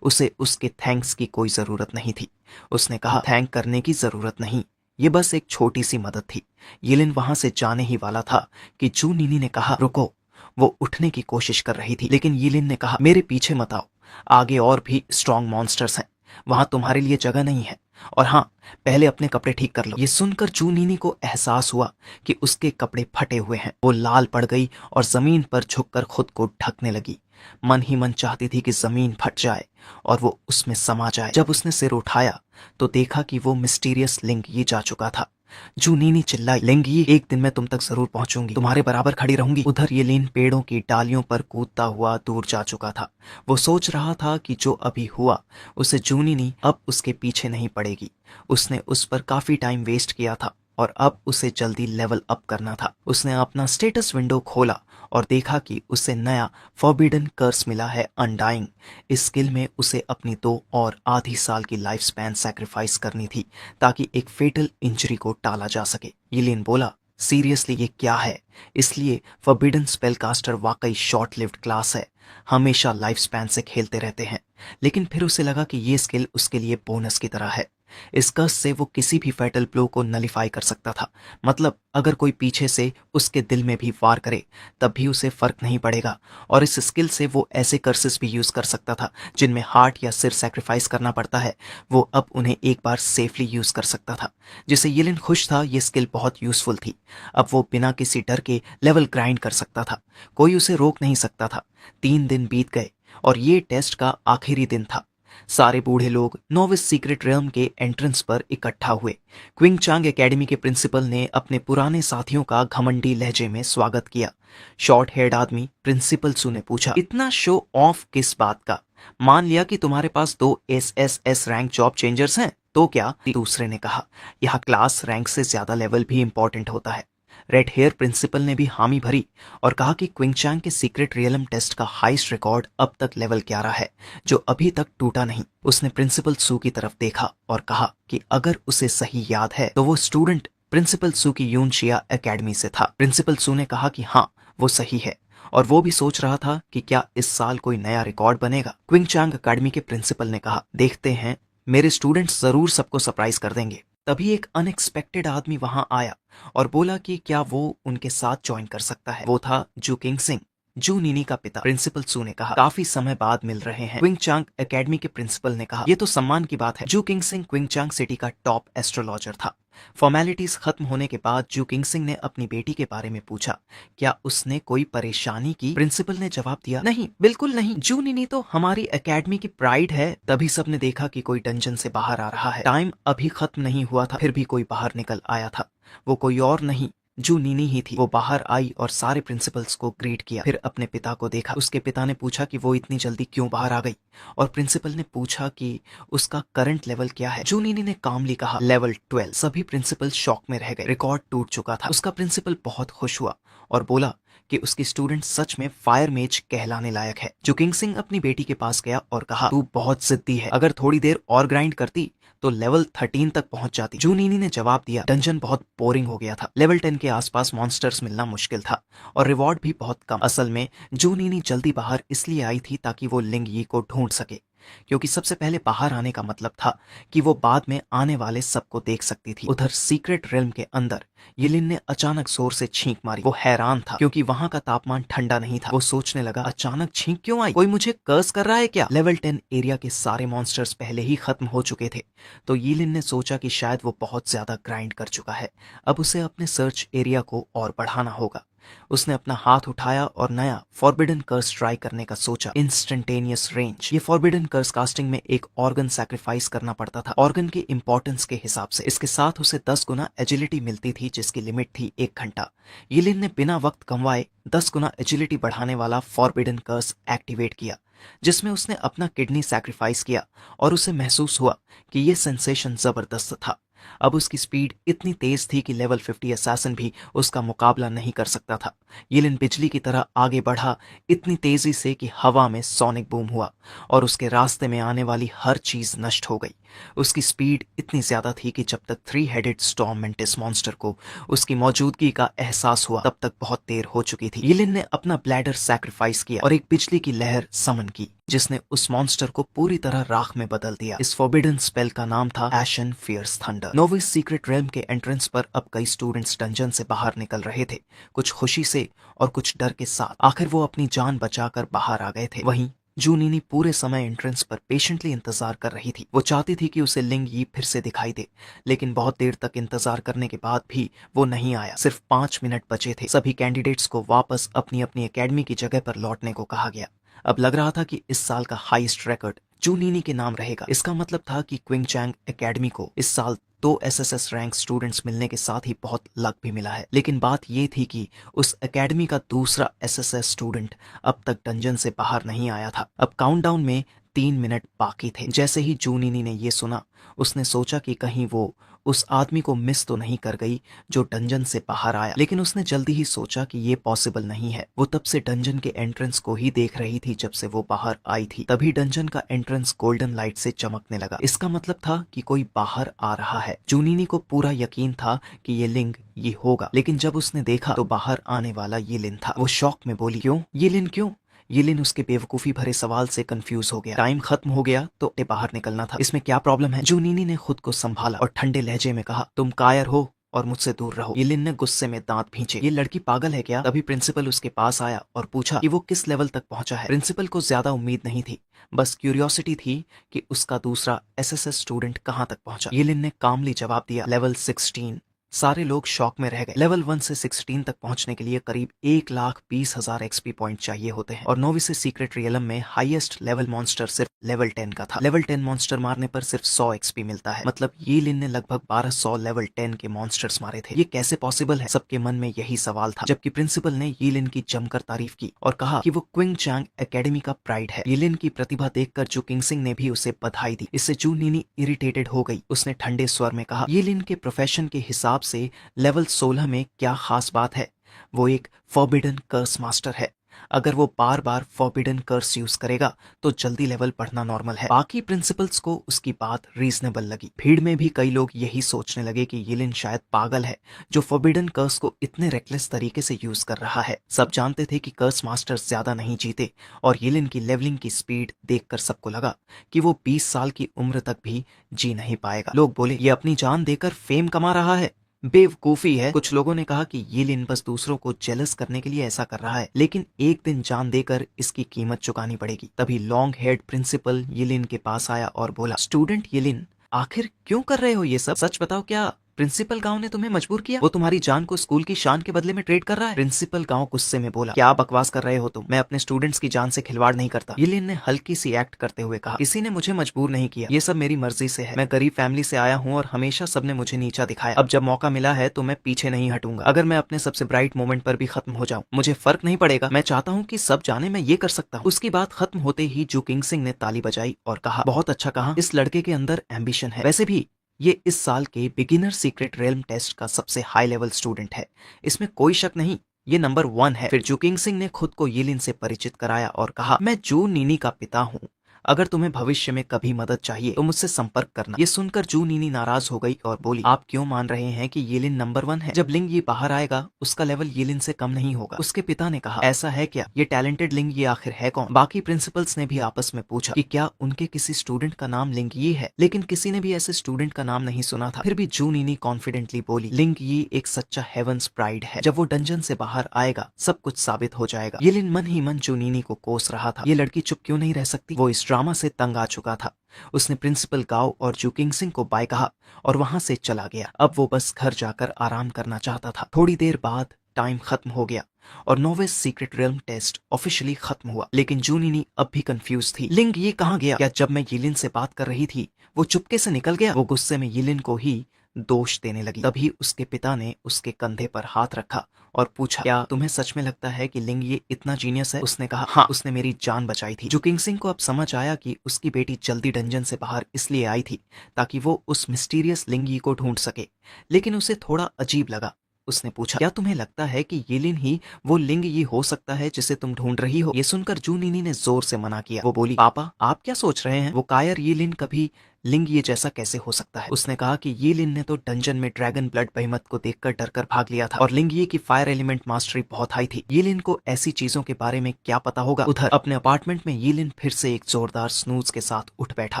A: उसे उसके थैंक्स की कोई जरूरत नहीं थी। उसने कहा, थैंक करने की जरूरत नहीं, ये बस एक छोटी सी मदद थी। यिलिन वहां से जाने ही वाला था कि जूनीनी ने कहा, रुको। वो उठने की कोशिश कर रही थी लेकिन यिलिन ने कहा, मेरे पीछे मत आओ, आगे और भी स्ट्रॉन्ग मॉन्स्टर्स हैं, वहां तुम्हारे लिए जगह नहीं है। और हाँ, पहले अपने कपड़े ठीक कर लो। ये सुनकर चूनीनी को एहसास हुआ कि उसके कपड़े फटे हुए हैं। वो लाल पड़ गई और जमीन पर झुककर खुद को ढकने लगी। मन ही मन चाहती थी कि जमीन फट जाए और वो उसमें समा जाए। जब उसने सिर उठाया तो देखा कि वो मिस्टीरियस लिंग ये जा चुका था। जूनीनी चिल्लाई, लिंगी, एक दिन मैं तुम तक जरूर पहुंचूंगी, तुम्हारे बराबर खड़ी रहूंगी। उधर येलिन पेड़ों की डालियों पर कूदता हुआ दूर जा चुका था। वो सोच रहा था कि जो अभी हुआ उसे जूनीनी अब उसके पीछे नहीं पड़ेगी। उसने उस पर काफी टाइम वेस्ट किया था और अब उसे जल्दी लेवल अप करना था। उसने अपना स्टेटस विंडो खोला और देखा कि उसे नया फॉरबिडन कर्स मिला है, अनडाइंग। इस स्किल में उसे अपनी 2 और आधी साल की लाइफ स्पैन सैक्रिफाइस करनी थी ताकि एक फेटल इंजरी को टाला जा सके। यिलिन बोला, सीरियसली ये क्या है? इसलिए फॉरबिडन स्पेलकास्टर वाकई शॉर्ट लिव्ड क्लास है, हमेशा लाइफ स्पैन से खेलते रहते हैं। लेकिन फिर उसे लगा कि ये स्किल उसके लिए बोनस की तरह है। इस कर्स से वो किसी भी फैटल ब्लो को नलिफाई कर सकता था। मतलब अगर कोई पीछे से उसके दिल में भी वार करे तब भी उसे फर्क नहीं पड़ेगा। और इस स्किल से वो ऐसे कर्सेस भी यूज कर सकता था जिनमें हार्ट या सिर सैक्रिफाइस करना पड़ता है, वो अब उन्हें एक बार सेफली यूज कर सकता था। जिससे यिलिन खुश था। ये स्किल बहुत यूजफुल थी। अब वो बिना किसी डर के लेवल ग्राइंड कर सकता था, कोई उसे रोक नहीं सकता था। 3 दिन बीत गए और ये टेस्ट का आखिरी दिन था। सारे बूढ़े लोग नोविस सीक्रेट रियल्म के एंट्रेंस पर इकट्ठा हुए। क्विंग चांग एकेडमी के प्रिंसिपल ने अपने पुराने साथियों का घमंडी लहजे में स्वागत किया। शॉर्ट हेयर्ड आदमी प्रिंसिपल सू ने पूछा, इतना शो ऑफ किस बात का? मान लिया कि तुम्हारे पास 2 एसएसएस रैंक जॉब चेंजर्स हैं, तो क्या? दूसरे ने कहा, यहाँ क्लास रैंक से ज्यादा लेवल भी इंपॉर्टेंट होता है। रेड हेयर प्रिंसिपल ने भी हामी भरी और कहा कि क्विंगचांग के सीक्रेट रियलम टेस्ट का हाईएस्ट रिकॉर्ड अब तक लेवल 11 है, जो अभी तक टूटा नहीं। उसने प्रिंसिपल सू की तरफ देखा और कहा कि अगर उसे सही याद है तो वो स्टूडेंट प्रिंसिपल सू की यूनशिया एकेडमी से था। प्रिंसिपल सू ने कहा कि हाँ, वो सही है, और वो भी सोच रहा था कि क्या इस साल कोई नया रिकॉर्ड बनेगा। क्विंगचांग एकेडमी के प्रिंसिपल ने कहा, देखते हैं, मेरे स्टूडेंट्स जरूर सबको सरप्राइज कर देंगे। तभी एक अनएक्सपेक्टेड आदमी वहां आया और बोला कि क्या वो उनके साथ ज्वाइन कर सकता है। वो था जू किंग सिंह, जू नीनी का पिता। प्रिंसिपल सू ने कहा, काफी समय बाद मिल रहे हैं। क्विंगचांग एकेडमी के प्रिंसिपल ने कहा, ये तो सम्मान की बात है। जू किंग सिंह क्विंगचांग सिटी का टॉप एस्ट्रोलॉजर था। फॉर्मेलिटीज खत्म होने के बाद जू किंग सिंह ने अपनी बेटी के बारे में पूछा, क्या उसने कोई परेशानी की? प्रिंसिपल ने जवाब दिया, नहीं, बिल्कुल नहीं। जू नीनी तो हमारी एकेडमी की प्राइड है। तभी सबने देखा कि कोई डंजन से बाहर आ रहा है। टाइम अभी खत्म नहीं हुआ था, फिर भी कोई बाहर निकल आया था। वो कोई और नहीं, जू नीनी ही थी। वो बाहर आई और सारे प्रिंसिपल्स को ग्रीट किया, फिर अपने पिता को देखा। उसके पिता ने पूछा कि वो इतनी जल्दी क्यों बाहर आ गई, और प्रिंसिपल ने पूछा कि उसका करंट लेवल क्या है। जू नीनी ने कामली कहा, लेवल 12। सभी प्रिंसिपल शॉक में रह गए। रिकॉर्ड टूट चुका था। उसका प्रिंसिपल बहुत खुश हुआ और बोला कि उसकी स्टूडेंट सच में फायर मेज कहलाने लायक है। जू किंग सिंह अपनी बेटी के पास गया और कहा, तू बहुत जिद्दी है, अगर थोड़ी देर और ग्राइंड करती तो लेवल 13 तक पहुंच जाती। जू नीनी ने जवाब दिया, डंजन बहुत बोरिंग हो गया था। लेवल 10 के आसपास मॉन्स्टर्स मिलना मुश्किल था और रिवॉर्ड भी बहुत कम। असल में जू नीनी जल्दी बाहर इसलिए आई थी ताकि वो लिंग यी को ढूंढ सके, क्योंकि सबसे पहले बाहर आने का मतलब था कि वो बाद में आने वाले सबको देख सकती थी। उधर सीक्रेट रिल्म के अंदर यिलिन ने अचानक जोर से छींक मारी। वो हैरान था क्योंकि वहां का तापमान ठंडा नहीं था। वो सोचने लगा, अचानक छींक क्यों आई? कोई मुझे कर्स कर रहा है क्या? लेवल 10 एरिया के सारे मॉन्स्टर्स पहले ही खत्म हो चुके थे, तो यिलिन ने सोचा कि शायद वो बहुत ज्यादा ग्राइंड कर चुका है, अब उसे अपने सर्च एरिया को और बढ़ाना होगा। उसने अपना हाथ उठाया और नया फॉरबिडन कर्स ट्राई करने का सोचा। Instantaneous range. ये फॉरबिडन कर्स कास्टिंग में एक ऑर्गन सैक्रिफाइस करना पड़ता था, ऑर्गन के इंपॉर्टेंस के हिसाब से। इसके साथ उसे 10 गुना एजिलिटी मिलती थी, जिसकी लिमिट थी 1 घंटा। यिलिन ने बिना वक्त गंवाए 10 गुना एजिलिटी बढ़ाने वाला फॉरबिडन कर्स एक्टिवेट किया, जिसमें उसने अपना किडनी सैक्रिफाइस किया, और उसे महसूस हुआ कि यह सेंसेशन जबरदस्त था। अब उसकी स्पीड इतनी तेज थी कि लेवल 50 असैसिन भी उसका मुकाबला नहीं कर सकता था। यिलिन बिजली की तरह आगे बढ़ा, इतनी तेजी से कि हवा में सोनिक बूम हुआ और उसके रास्ते में आने वाली हर चीज नष्ट हो गई। उसकी स्पीड इतनी ज्यादा थी कि जब तक 3 हेडेड स्टॉर्म मेंटिस मॉन्स्टर को उसकी मौजूदगी का एहसास हुआ, तब तक बहुत देर हो चुकी थी। यिलिन ने अपना ब्लैडर सैक्रिफाइस किया और एक बिजली की लहर समन की, जिसने उस मॉन्स्टर को पूरी तरह राख में बदल दिया। इस फॉरबिडन स्पेल का नाम था ashen fierce thunder. Novice secret realm के एंट्रेंस पर अब कई स्टूडेंट्स डंजन से बाहर निकल रहे थे, कुछ खुशी से और कुछ डर के साथ। आखिर वो अपनी जान बचाकर बाहर आ गए थे। वहीं जू नीनी पूरे समय एंट्रेंस पर पेशेंटली इंतजार कर रही थी। वो चाहती थी कि उसे लिंग यी फिर से दिखाई दे, लेकिन बहुत देर तक इंतजार करने के बाद भी वो नहीं आया। सिर्फ 5 मिनट बचे थे। सभी कैंडिडेट्स को वापस अपनी अपनी एकेडमी की जगह पर लौटने को कहा गया। अब लग रहा था कि इस साल का हाईएस्ट रिकॉर्ड जू नीनी के नाम रहेगा। इसका मतलब था कि क्विंगचांग एकेडमी को इस साल 2 एसएसएस रैंक स्टूडेंट्स मिलने के साथ ही बहुत लक भी मिला है। लेकिन बात ये थी कि उस एकेडमी का दूसरा एसएसएस स्टूडेंट अब तक डंजन से बाहर नहीं आया था। अब काउंटडाउन में 3 मिनट बाकी थे। जैसे ही जू नीनी ने ये सुना, उसने सोचा कि कहीं वो उस आदमी को मिस तो नहीं कर गई जो डंजन से बाहर आया। लेकिन उसने जल्दी ही सोचा कि ये पॉसिबल नहीं है। वो तब से डंजन के एंट्रेंस को ही देख रही थी जब से वो बाहर आई थी। तभी डंजन का एंट्रेंस गोल्डन लाइट से चमकने लगा। इसका मतलब था कि कोई बाहर आ रहा है। जूनीनी को पूरा यकीन था कि ये लिंग ये होगा, लेकिन जब उसने देखा तो बाहर आने वाला ये लिन था। वो शॉक में बोली, क्यों ये लिन, क्यों? यिलिन उसके बेवकूफी भरे सवाल से कंफ्यूज हो गया। टाइम खत्म हो गया तो बाहर निकलना था, इसमें क्या प्रॉब्लम है? जूनीनी ने खुद को संभाला और ठंडे लहजे में कहा, तुम कायर हो और मुझसे दूर रहो। यिलिन ने गुस्से में दांत भींचे। ये लड़की पागल है क्या? तभी प्रिंसिपल उसके पास आया और पूछा कि वो किस लेवल तक पहुंचा है। प्रिंसिपल को ज्यादा उम्मीद नहीं थी, बस क्यूरियोसिटी थी कि उसका दूसरा एसएसएस स्टूडेंट कहां तक पहुंचा। यिलिन ने कामली जवाब दिया, लेवल 16। सारे लोग शॉक में रह गए। लेवल 1 से 16 तक पहुंचने के लिए करीब 1,20,000 एक्सपी पॉइंट चाहिए होते हैं और नोविस सीक्रेट रियलम में हाईएस्ट लेवल मॉन्स्टर सिर्फ लेवल 10 का था। लेवल 10 मॉन्स्टर मारने पर सिर्फ 100 एक्सपी मिलता है, मतलब ये लिन ने लगभग 1200 लेवल 10 के मॉन्स्टर्स मारे थे। ये कैसे पॉसिबल है? सबके मन में यही सवाल था, जबकि प्रिंसिपल ने ये लिन की जमकर तारीफ की और कहा कि वो क्विंग चैंग एकेडमी का प्राइड है। ये लिन की प्रतिभा देखकर जू किंगसिंग ने भी उसे बधाई दी। इससे जू नीनी इरिटेटेड हो गई। उसने ठंडे स्वर में कहा, ये लिन के प्रोफेशन के हिसाब से लेवल 16 में क्या खास बात है? वो एक फॉरबिडन कर्स मास्टर है। अगर वो बार बार फॉरबिडन कर्स यूज करेगा तो जल्दी लेवल बढ़ना नॉर्मल है। बाकी प्रिंसिपल्स को उसकी बात रीजनेबल लगी। भीड़ में भी कई लोग यही सोचने लगे कि येलिन शायद पागल है जो फॉरबिडन कर्स को इतने रेकलेस तरीके से यूज कर रहा है। सब जानते थे कि कर्स मास्टर्स ज्यादा नहीं जीते और येलिन की लेवलिंग की स्पीड देखकर सबको लगा कि वो 20 साल की उम्र तक भी जी नहीं पाएगा। लोग बोले, ये अपनी जान देकर फेम कमा रहा है, बेवकूफी है। कुछ लोगों ने कहा कि ये लिन बस दूसरों को जेलस करने के लिए ऐसा कर रहा है, लेकिन एक दिन जान देकर इसकी कीमत चुकानी पड़ेगी। तभी लॉन्ग हेड प्रिंसिपल येलिन के पास आया और बोला, स्टूडेंट येलिन, आखिर क्यों कर रहे हो ये सब? सच बताओ, क्या प्रिंसिपल गांव ने तुम्हें मजबूर किया? वो तुम्हारी जान को स्कूल की शान के बदले में ट्रेड कर रहा है? प्रिंसिपल गांव गुस्से में बोला, क्या बकवास कर रहे हो तुम? मैं अपने स्टूडेंट्स की जान से खिलवाड़ नहीं करता। येलिन ने हल्की सी एक्ट करते हुए कहा, किसी ने मुझे मजबूर नहीं किया, ये सब मेरी मर्जी से है। मैं गरीब फैमिली से आया हूँ और हमेशा सबने मुझे नीचा दिखाया। अब जब मौका मिला है तो मैं पीछे नहीं हटूंगा। अगर मैं अपने सबसे ब्राइट मोमेंट पर भी खत्म हो जाऊं, मुझे फर्क नहीं पड़ेगा। मैं चाहता हूँ कि सब जाने मैं ये कर सकता हूँ। उसकी बात खत्म होते ही जू किंगसिंग ने ताली बजाई और कहा, बहुत अच्छा कहा, इस लड़के के अंदर एम्बिशन है। वैसे भी ये इस साल के बिगिनर सीक्रेट रेल्म टेस्ट का सबसे हाई लेवल स्टूडेंट है, इसमें कोई शक नहीं, ये नंबर 1 है। फिर जू किंगसिंग ने खुद को येलिन से परिचित कराया और कहा, मैं जू नीनी का पिता हूँ। अगर तुम्हें भविष्य में कभी मदद चाहिए तो मुझसे संपर्क करना। ये सुनकर जू नीनी नाराज हो गई और बोली, आप क्यों मान रहे हैं कि येलिन नंबर 1 है? जब लिंग ये बाहर आएगा उसका लेवल येलिन से कम नहीं होगा। उसके पिता ने कहा, ऐसा है क्या? ये टैलेंटेड लिंग ये आखिर है कौन? बाकी प्रिंसिपल्स ने भी आपस में पूछा कि क्या उनके किसी स्टूडेंट का नाम लिंग ये है, लेकिन किसी ने भी ऐसे स्टूडेंट का नाम नहीं सुना था। फिर भी जू नीनी कॉन्फिडेंटली बोली, लिंग ये एक सच्चा हेवंस प्राइड है। जब वो डंजन से बाहर आएगा सब कुछ साबित हो जाएगा। येलिन मन ही मन जू नीनी को कोस रहा था, ये लड़की चुप क्यों नहीं रह सकती? वो इस ड्रामा से तंग आ चुका था। उसने प्रिंसिपल गाओ और जू किंगसिंग को बाय कहा और वहां से चला गया। अब वो बस घर जाकर आराम करना चाहता था। थोड़ी देर बाद टाइम खत्म हो गया और novice secret realm test officially खत्म हुआ, लेकिन जू नीनी अब भी कंफ्यूज थी। लिंग ये कहाँ गया? क्या जब मैं येलिन से बात कर रही थी वो चुपके से निकल गया? वो गुस्से में येलिन को ही दोष देने लगी। तभी उसके पिता ने उसके कंधे पर हाथ रखा और पूछा, क्या तुम्हें सच में लगता है कि लिंग ये इतना जीनियस है? उसने कहा, हाँ, उसने मेरी जान बचाई थी। जू किंगसिंग को अब समझ आया कि उसकी बेटी जल्दी डंजन से बाहर इसलिए आई थी ताकि वो उस मिस्टीरियस लिंगी को ढूंढ सके, लेकिन उसे थोड़ा अजीब लगा। उसने पूछा, क्या तुम्हें लगता है कि येलिन ही वो लिंग ये हो सकता है जिसे तुम ढूंढ रही हो? ये सुनकर जू नीनी ने जोर से मना किया। वो बोली, पापा आप क्या सोच रहे हैं? वो कायर येलिन कभी लिंग ये जैसा कैसे हो सकता है? उसने कहा कि येलिन ने तो डंजन में ड्रैगन ब्लड बेहेमत को देखकर डरकर भाग लिया था और लिंग ये की फायर एलिमेंट मास्टरी बहुत हाई थी। येलिन को ऐसी चीजों के बारे में क्या पता होगा? उधर अपने अपार्टमेंट में येलिन फिर से एक जोरदार स्नूज के साथ उठ बैठा।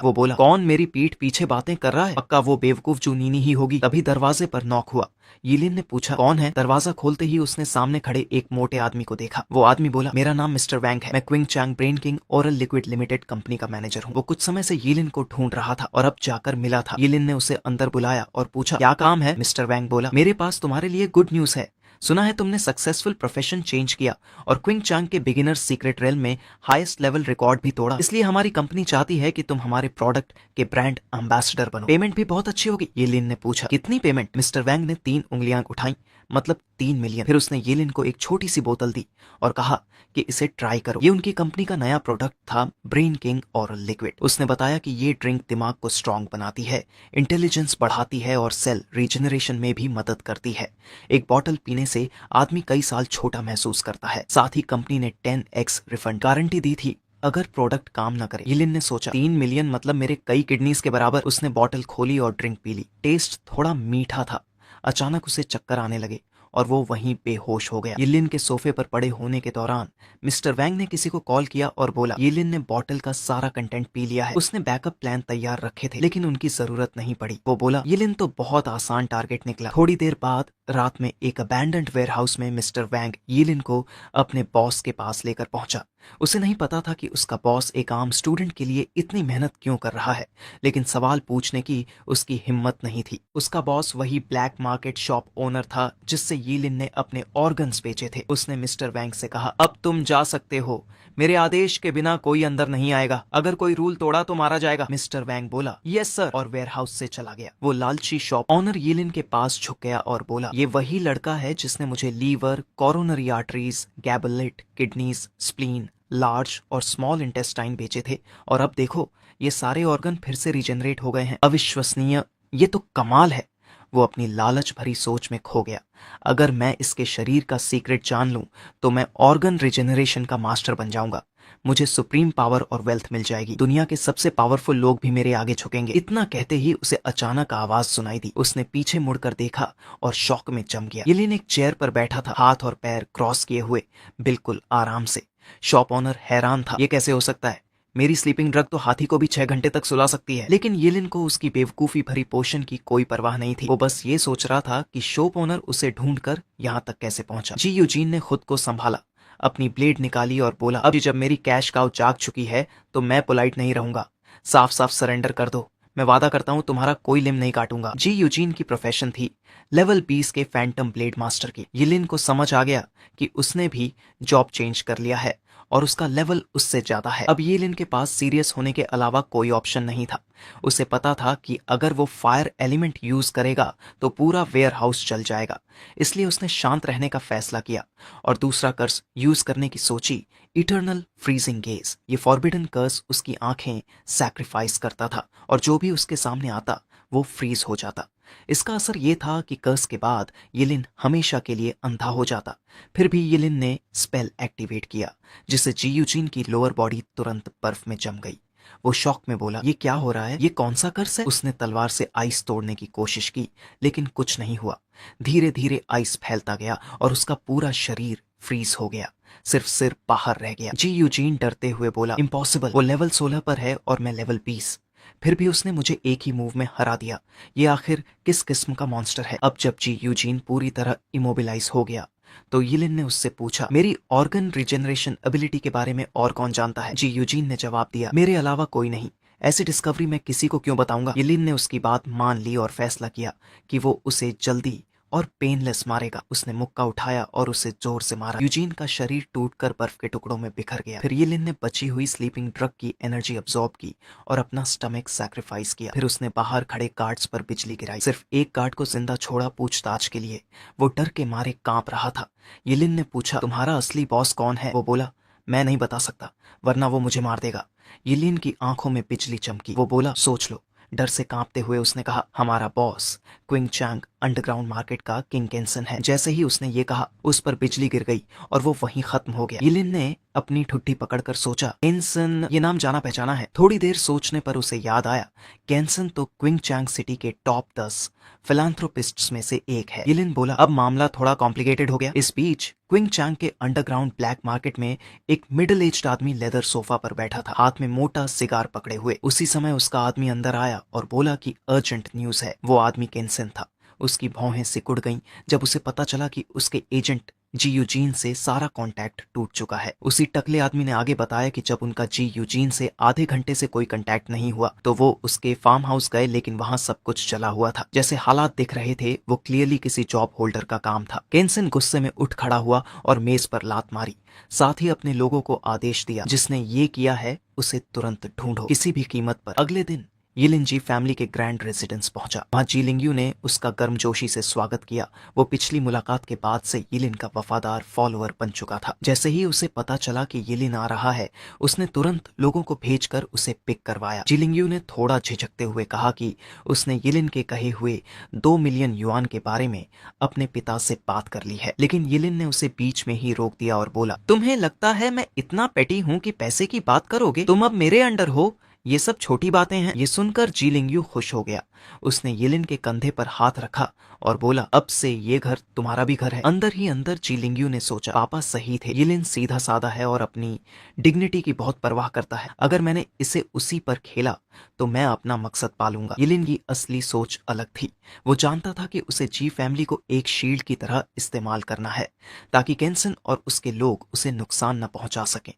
A: वो बोला, कौन मेरी पीठ पीछे बातें कर रहा है? पक्का वो बेवकूफ जू नीनी ही होगी। तभी दरवाजे पर नॉक हुआ। येलिन ने पूछा, कौन है? दरवाजा खोलते ही उसने सामने खड़े एक मोटे आदमी को देखा। वो आदमी बोला, मेरा नाम मिस्टर वैंग है, मैं Qing Chang brain king oral liquid limited company का मैनेजर हूँ। वो कुछ समय से येलिन को ढूंढ रहा था और अब जाकर मिला था। येलिन ने उसे अंदर बुलाया और पूछा, क्या काम है? मिस्टर वैंग बोला, मेरे पास तुम्हारे लिए गुड न्यूज है। सुना है तुमने सक्सेसफुल प्रोफेशन चेंज किया और क्विंग चैंग के बिगिनर सीक्रेट रेल में हाईएस्ट लेवल रिकॉर्ड भी तोड़ा। इसलिए हमारी कंपनी चाहती है कि तुम हमारे प्रोडक्ट के ब्रांड एम्बेसडर बनो। पेमेंट भी बहुत अच्छी होगी। येलिन ने पूछा, कितनी पेमेंट? मिस्टर वैंग ने 3 उंगलियां उठाई, मतलब 3 मिलियन। फिर उसने येलिन को एक छोटी सी बोतल दी और कहा कि इसे ट्राई करो। ये उनकी कंपनी का नया प्रोडक्ट था, ब्रेन किंग ओरल लिक्विड। उसने बताया कि ये ड्रिंक दिमाग को स्ट्रांग बनाती है, इंटेलिजेंस बढ़ाती है और सेल रीजनरेशन में भी मदद करती है। एक बॉटल पीने से आदमी कई साल छोटा महसूस करता है। साथ ही कंपनी ने 10x रिफंड गारंटी दी थी अगर प्रोडक्ट काम न करे। येलिन ने सोचा, 3 मिलियन मतलब मेरे कई किडनीज के बराबर। उसने बॉटल खोली और ड्रिंक पी ली। टेस्ट थोड़ा मीठा था। अचानक उसे चक्कर आने लगे और वो वहीं बेहोश हो गया। येलिन के सोफे पर पड़े होने के दौरान मिस्टर वैंग ने किसी को कॉल किया और बोला, येलिन ने बॉटल का सारा कंटेंट पी लिया है। उसने बैकअप प्लान तैयार रखे थे लेकिन उनकी जरूरत नहीं पड़ी। वो बोला, येलिन तो बहुत आसान टारगेट निकला। थोड़ी देर बाद रात में एक अबैंडन्ड वेयरहाउस में मिस्टर वैंग येलिन को अपने बॉस के पास लेकर पहुंचा। उसे नहीं पता था कि उसका बॉस एक आम स्टूडेंट के लिए इतनी मेहनत क्यों कर रहा है, लेकिन सवाल पूछने की उसकी हिम्मत नहीं थी। उसका बॉस वही ब्लैक मार्केट शॉप ओनर था जिससे यीलिन ने अपने ऑर्गन्स बेचे थे। उसने मिस्टर वैंग से कहा, अब तुम जा सकते हो, मेरे आदेश के बिना कोई अंदर नहीं आएगा, अगर कोई रूल तोड़ा तो मारा जाएगा। मिस्टर वैंग बोला, यस सर, और वेयरहाउस से चला गया। वो लालची शॉप ऑनर यीलिन के पास झुक गया और बोला, ये वही लड़का है जिसने मुझे लीवर, कोरोनरी आर्टरीज, गैबलेट, किडनीज, स्प्लीन, लार्ज और स्मॉल इंटेस्टाइन बेचे थे, और अब देखो ये सारे ऑर्गन फिर से रिजेनरेट हो गए हैं। अविश्वसनीय, ये तो कमाल है। वो अपनी लालच भरी सोच में खो गया। अगर मैं इसके शरीर का सीक्रेट जान लूं तो मैं ऑर्गन रिजेनरेशन का मास्टर बन जाऊंगा। मुझे सुप्रीम पावर और वेल्थ मिल जाएगी। दुनिया के सबसे पावरफुल लोग भी मेरे आगे झुकेंगे। इतना कहते ही उसे अचानक आवाज सुनाई दी। उसने पीछे मुड़कर देखा और शॉक में जम गया। यिलिन एक चेयर पर बैठा था, हाथ और पैर क्रॉस किए हुए, बिल्कुल आराम से। शॉप ओनर हैरान था। ये कैसे हो सकता है? मेरी स्लीपिंग ड्रग तो हाथी को भी 6 घंटे तक सुला सकती है। लेकिन यिलिन को उसकी बेवकूफी भरी पोषण की कोई परवाह नहीं थी। वो बस ये सोच रहा था कि शॉप ओनर उसे ढूंढकर यहाँ तक कैसे पहुंचा। जी यूजीन ने खुद को संभाला, अपनी ब्लेड निकाली और बोला, अब जब मेरी कैश काउ जाग चुकी है तो मैं पोलाइट नहीं रहूंगा। साफ साफ सरेंडर कर दो। मैं वादा करता हूं तुम्हारा कोई लिम नहीं काटूंगा। जी यूजीन की प्रोफेशन थी लेवल 20 के फैंटम ब्लेड मास्टर की। यिलिन को समझ आ गया कि उसने भी जॉब चेंज कर लिया है और उसका लेवल उससे ज्यादा है। अब यिलिन के पास सीरियस होने के अलावा कोई ऑप्शन नहीं था। उसे पता था कि अगर वो फायर एलिमेंट यूज करेगा तो पूरा वेयर हाउस जल जाएगा। इसलिए उसने शांत रहने का फैसला किया और दूसरा कर्स यूज करने की सोची, इटर्नल फ्रीजिंग गेज। ये फॉरबिडन कर्स उसकी आंखें सैक्रिफाइस करता था और जो भी उसके सामने आता वो फ्रीज हो जाता। इसका असर ये था कि कर्स के बाद यिलिन हमेशा के लिए अंधा हो जाता। फिर भी यिलिन ने स्पेल एक्टिवेट किया जिससे जी यूजीन की लोअर बॉडी तुरंत बर्फ में जम गई। वो शॉक में बोला, ये क्या हो रहा है? ये कौन सा कर्स है? उसने तलवार से आइस तोड़ने की कोशिश की लेकिन कुछ नहीं हुआ। धीरे धीरे आइस फैलता गया और उसका पूरा शरीर फ्रीज हो गया, सिर्फ सिर बाहर रह गया। जी यूजीन डरते हुए बोला, इम्पॉसिबल, वो लेवल 16 पर है और मैं लेवल 20। फिर भी उसने मुझे एक ही मूव में हरा दिया। ये आखिर किस किस्म का मॉन्स्टर है? अब जब जी यूजीन पूरी तरह इमोबिलाइज हो गया तो यिलिन ने उससे पूछा, मेरी ऑर्गन रिजेनरेशन एबिलिटी के बारे में और कौन जानता है? जी यूजीन ने जवाब दिया, मेरे अलावा कोई नहीं। ऐसी डिस्कवरी मैं किसी को क्यों बताऊंगा? यिलिन ने उसकी बात मान ली और फैसला किया कि वो उसे जल्दी और पेनलेस मारेगा। उसने मुक्का उठाया और उसे जोर से मारा। यूजीन का शरीर टूटकर बर्फ के टुकड़ों में बिखर गया। फिर यिलिन ने बची हुई स्लीपिंग ड्रग की एनर्जी अब्सॉर्ब की और अपना स्टमक सैक्रिफाइस किया। फिर उसने बाहर खड़े गार्ड्स पर बिजली गिराई। सिर्फ एक गार्ड को जिंदा छोड़ा पूछताछ के लिए। वो डर के मारे कांप रहा था। यिलिन ने पूछा, तुम्हारा असली बॉस कौन है? वो बोला, मैं नहीं बता सकता, वरना वो मुझे मार देगा। यिलिन की आंखों में बिजली चमकी। वो बोला, सोच लो। डर से कांपते हुए उसने कहा, हमारा boss Qing Chang underground market का किंग केंसन है। जैसे ही उसने ये कहा उस पर बिजली गिर गई और वो वहीं खत्म हो गया। यिलिन ने अपनी ठुड्डी पकड़कर सोचा, केंसन, ये नाम जाना पहचाना है। थोड़ी देर सोचने पर उसे याद आया, केंसन तो क्विंग चैंग सिटी के टॉप 10 फिलांथ्रोपिस्ट्स में से एक है। यिलिन बोला, अब मामला थोड़ा कॉम्प्लिकेटेड हो गया। इस बीच क्विंग चैंग के अंडरग्राउंड ब्लैक मार्केट में एक मिडिल एज्ड आदमी लेदर सोफा पर बैठा था, हाथ में मोटा सिगार पकड़े हुए। उसी समय उसका आदमी अंदर आया और बोला कि अर्जेंट न्यूज है। वो आदमी केंसन था। उसकी भौहें सिकुड़ गईं जब उसे पता चला कि उसके एजेंट जी यूजीन से सारा कांटेक्ट टूट चुका है। उसी टकले आदमी ने आगे बताया कि जब उनका जी यूजीन से आधे घंटे से कोई कांटेक्ट नहीं हुआ तो वो उसके फार्म हाउस गए, लेकिन वहां सब कुछ जला हुआ था। जैसे हालात दिख रहे थे वो क्लियरली किसी जॉब होल्डर का काम था। केंसन गुस्से में उठ खड़ा हुआ और मेज पर लात मारी। साथ ही अपने लोगों को आदेश दिया, जिसने ये किया है उसे तुरंत ढूंढो, किसी भी कीमत पर। अगले दिन यिलिन जी फैमिली के ग्रैंड रेजिडेंस पहुंचा। वहां जी लिंगयू ने उसका गर्मजोशी से स्वागत किया। वो पिछली मुलाकात के बाद से यिलिन का वफादार फॉलोअर बन चुका था। जैसे ही उसे पता चला कि यिलिन आ रहा है उसने तुरंत लोगों को भेजकर उसे पिक करवाया। जी लिंगयू ने थोड़ा झिझकते हुए कहा कि उसने यिलिन के कहे हुए 2 मिलियन युआन के बारे में अपने पिता से बात कर ली है। लेकिन यिलिन ने उसे बीच में ही रोक दिया और बोला, तुम्हें लगता है मैं इतना पेटी हूं कि पैसे की बात करोगे? तुम अब मेरे अंडर हो, ये सब छोटी बातें हैं। ये सुनकर जी लिंगयू खुश हो गया। उसने यिलिन के कंधे पर हाथ रखा और बोला, अब से ये घर तुम्हारा भी घर है। अंदर ही अंदर जी लिंगयू ने सोचा, पापा सही थे। यिलिन सीधा साधा है और अपनी डिग्निटी की बहुत परवाह करता है। अगर मैंने इसे उसी पर खेला तो मैं अपना मकसद पालूंगा। यिलिन की असली सोच अलग थी। वो जानता था कि उसे जी फैमिली को एक शील्ड की तरह इस्तेमाल करना है ताकि केंसन और उसके लोग उसे नुकसान न पहुंचा सकें।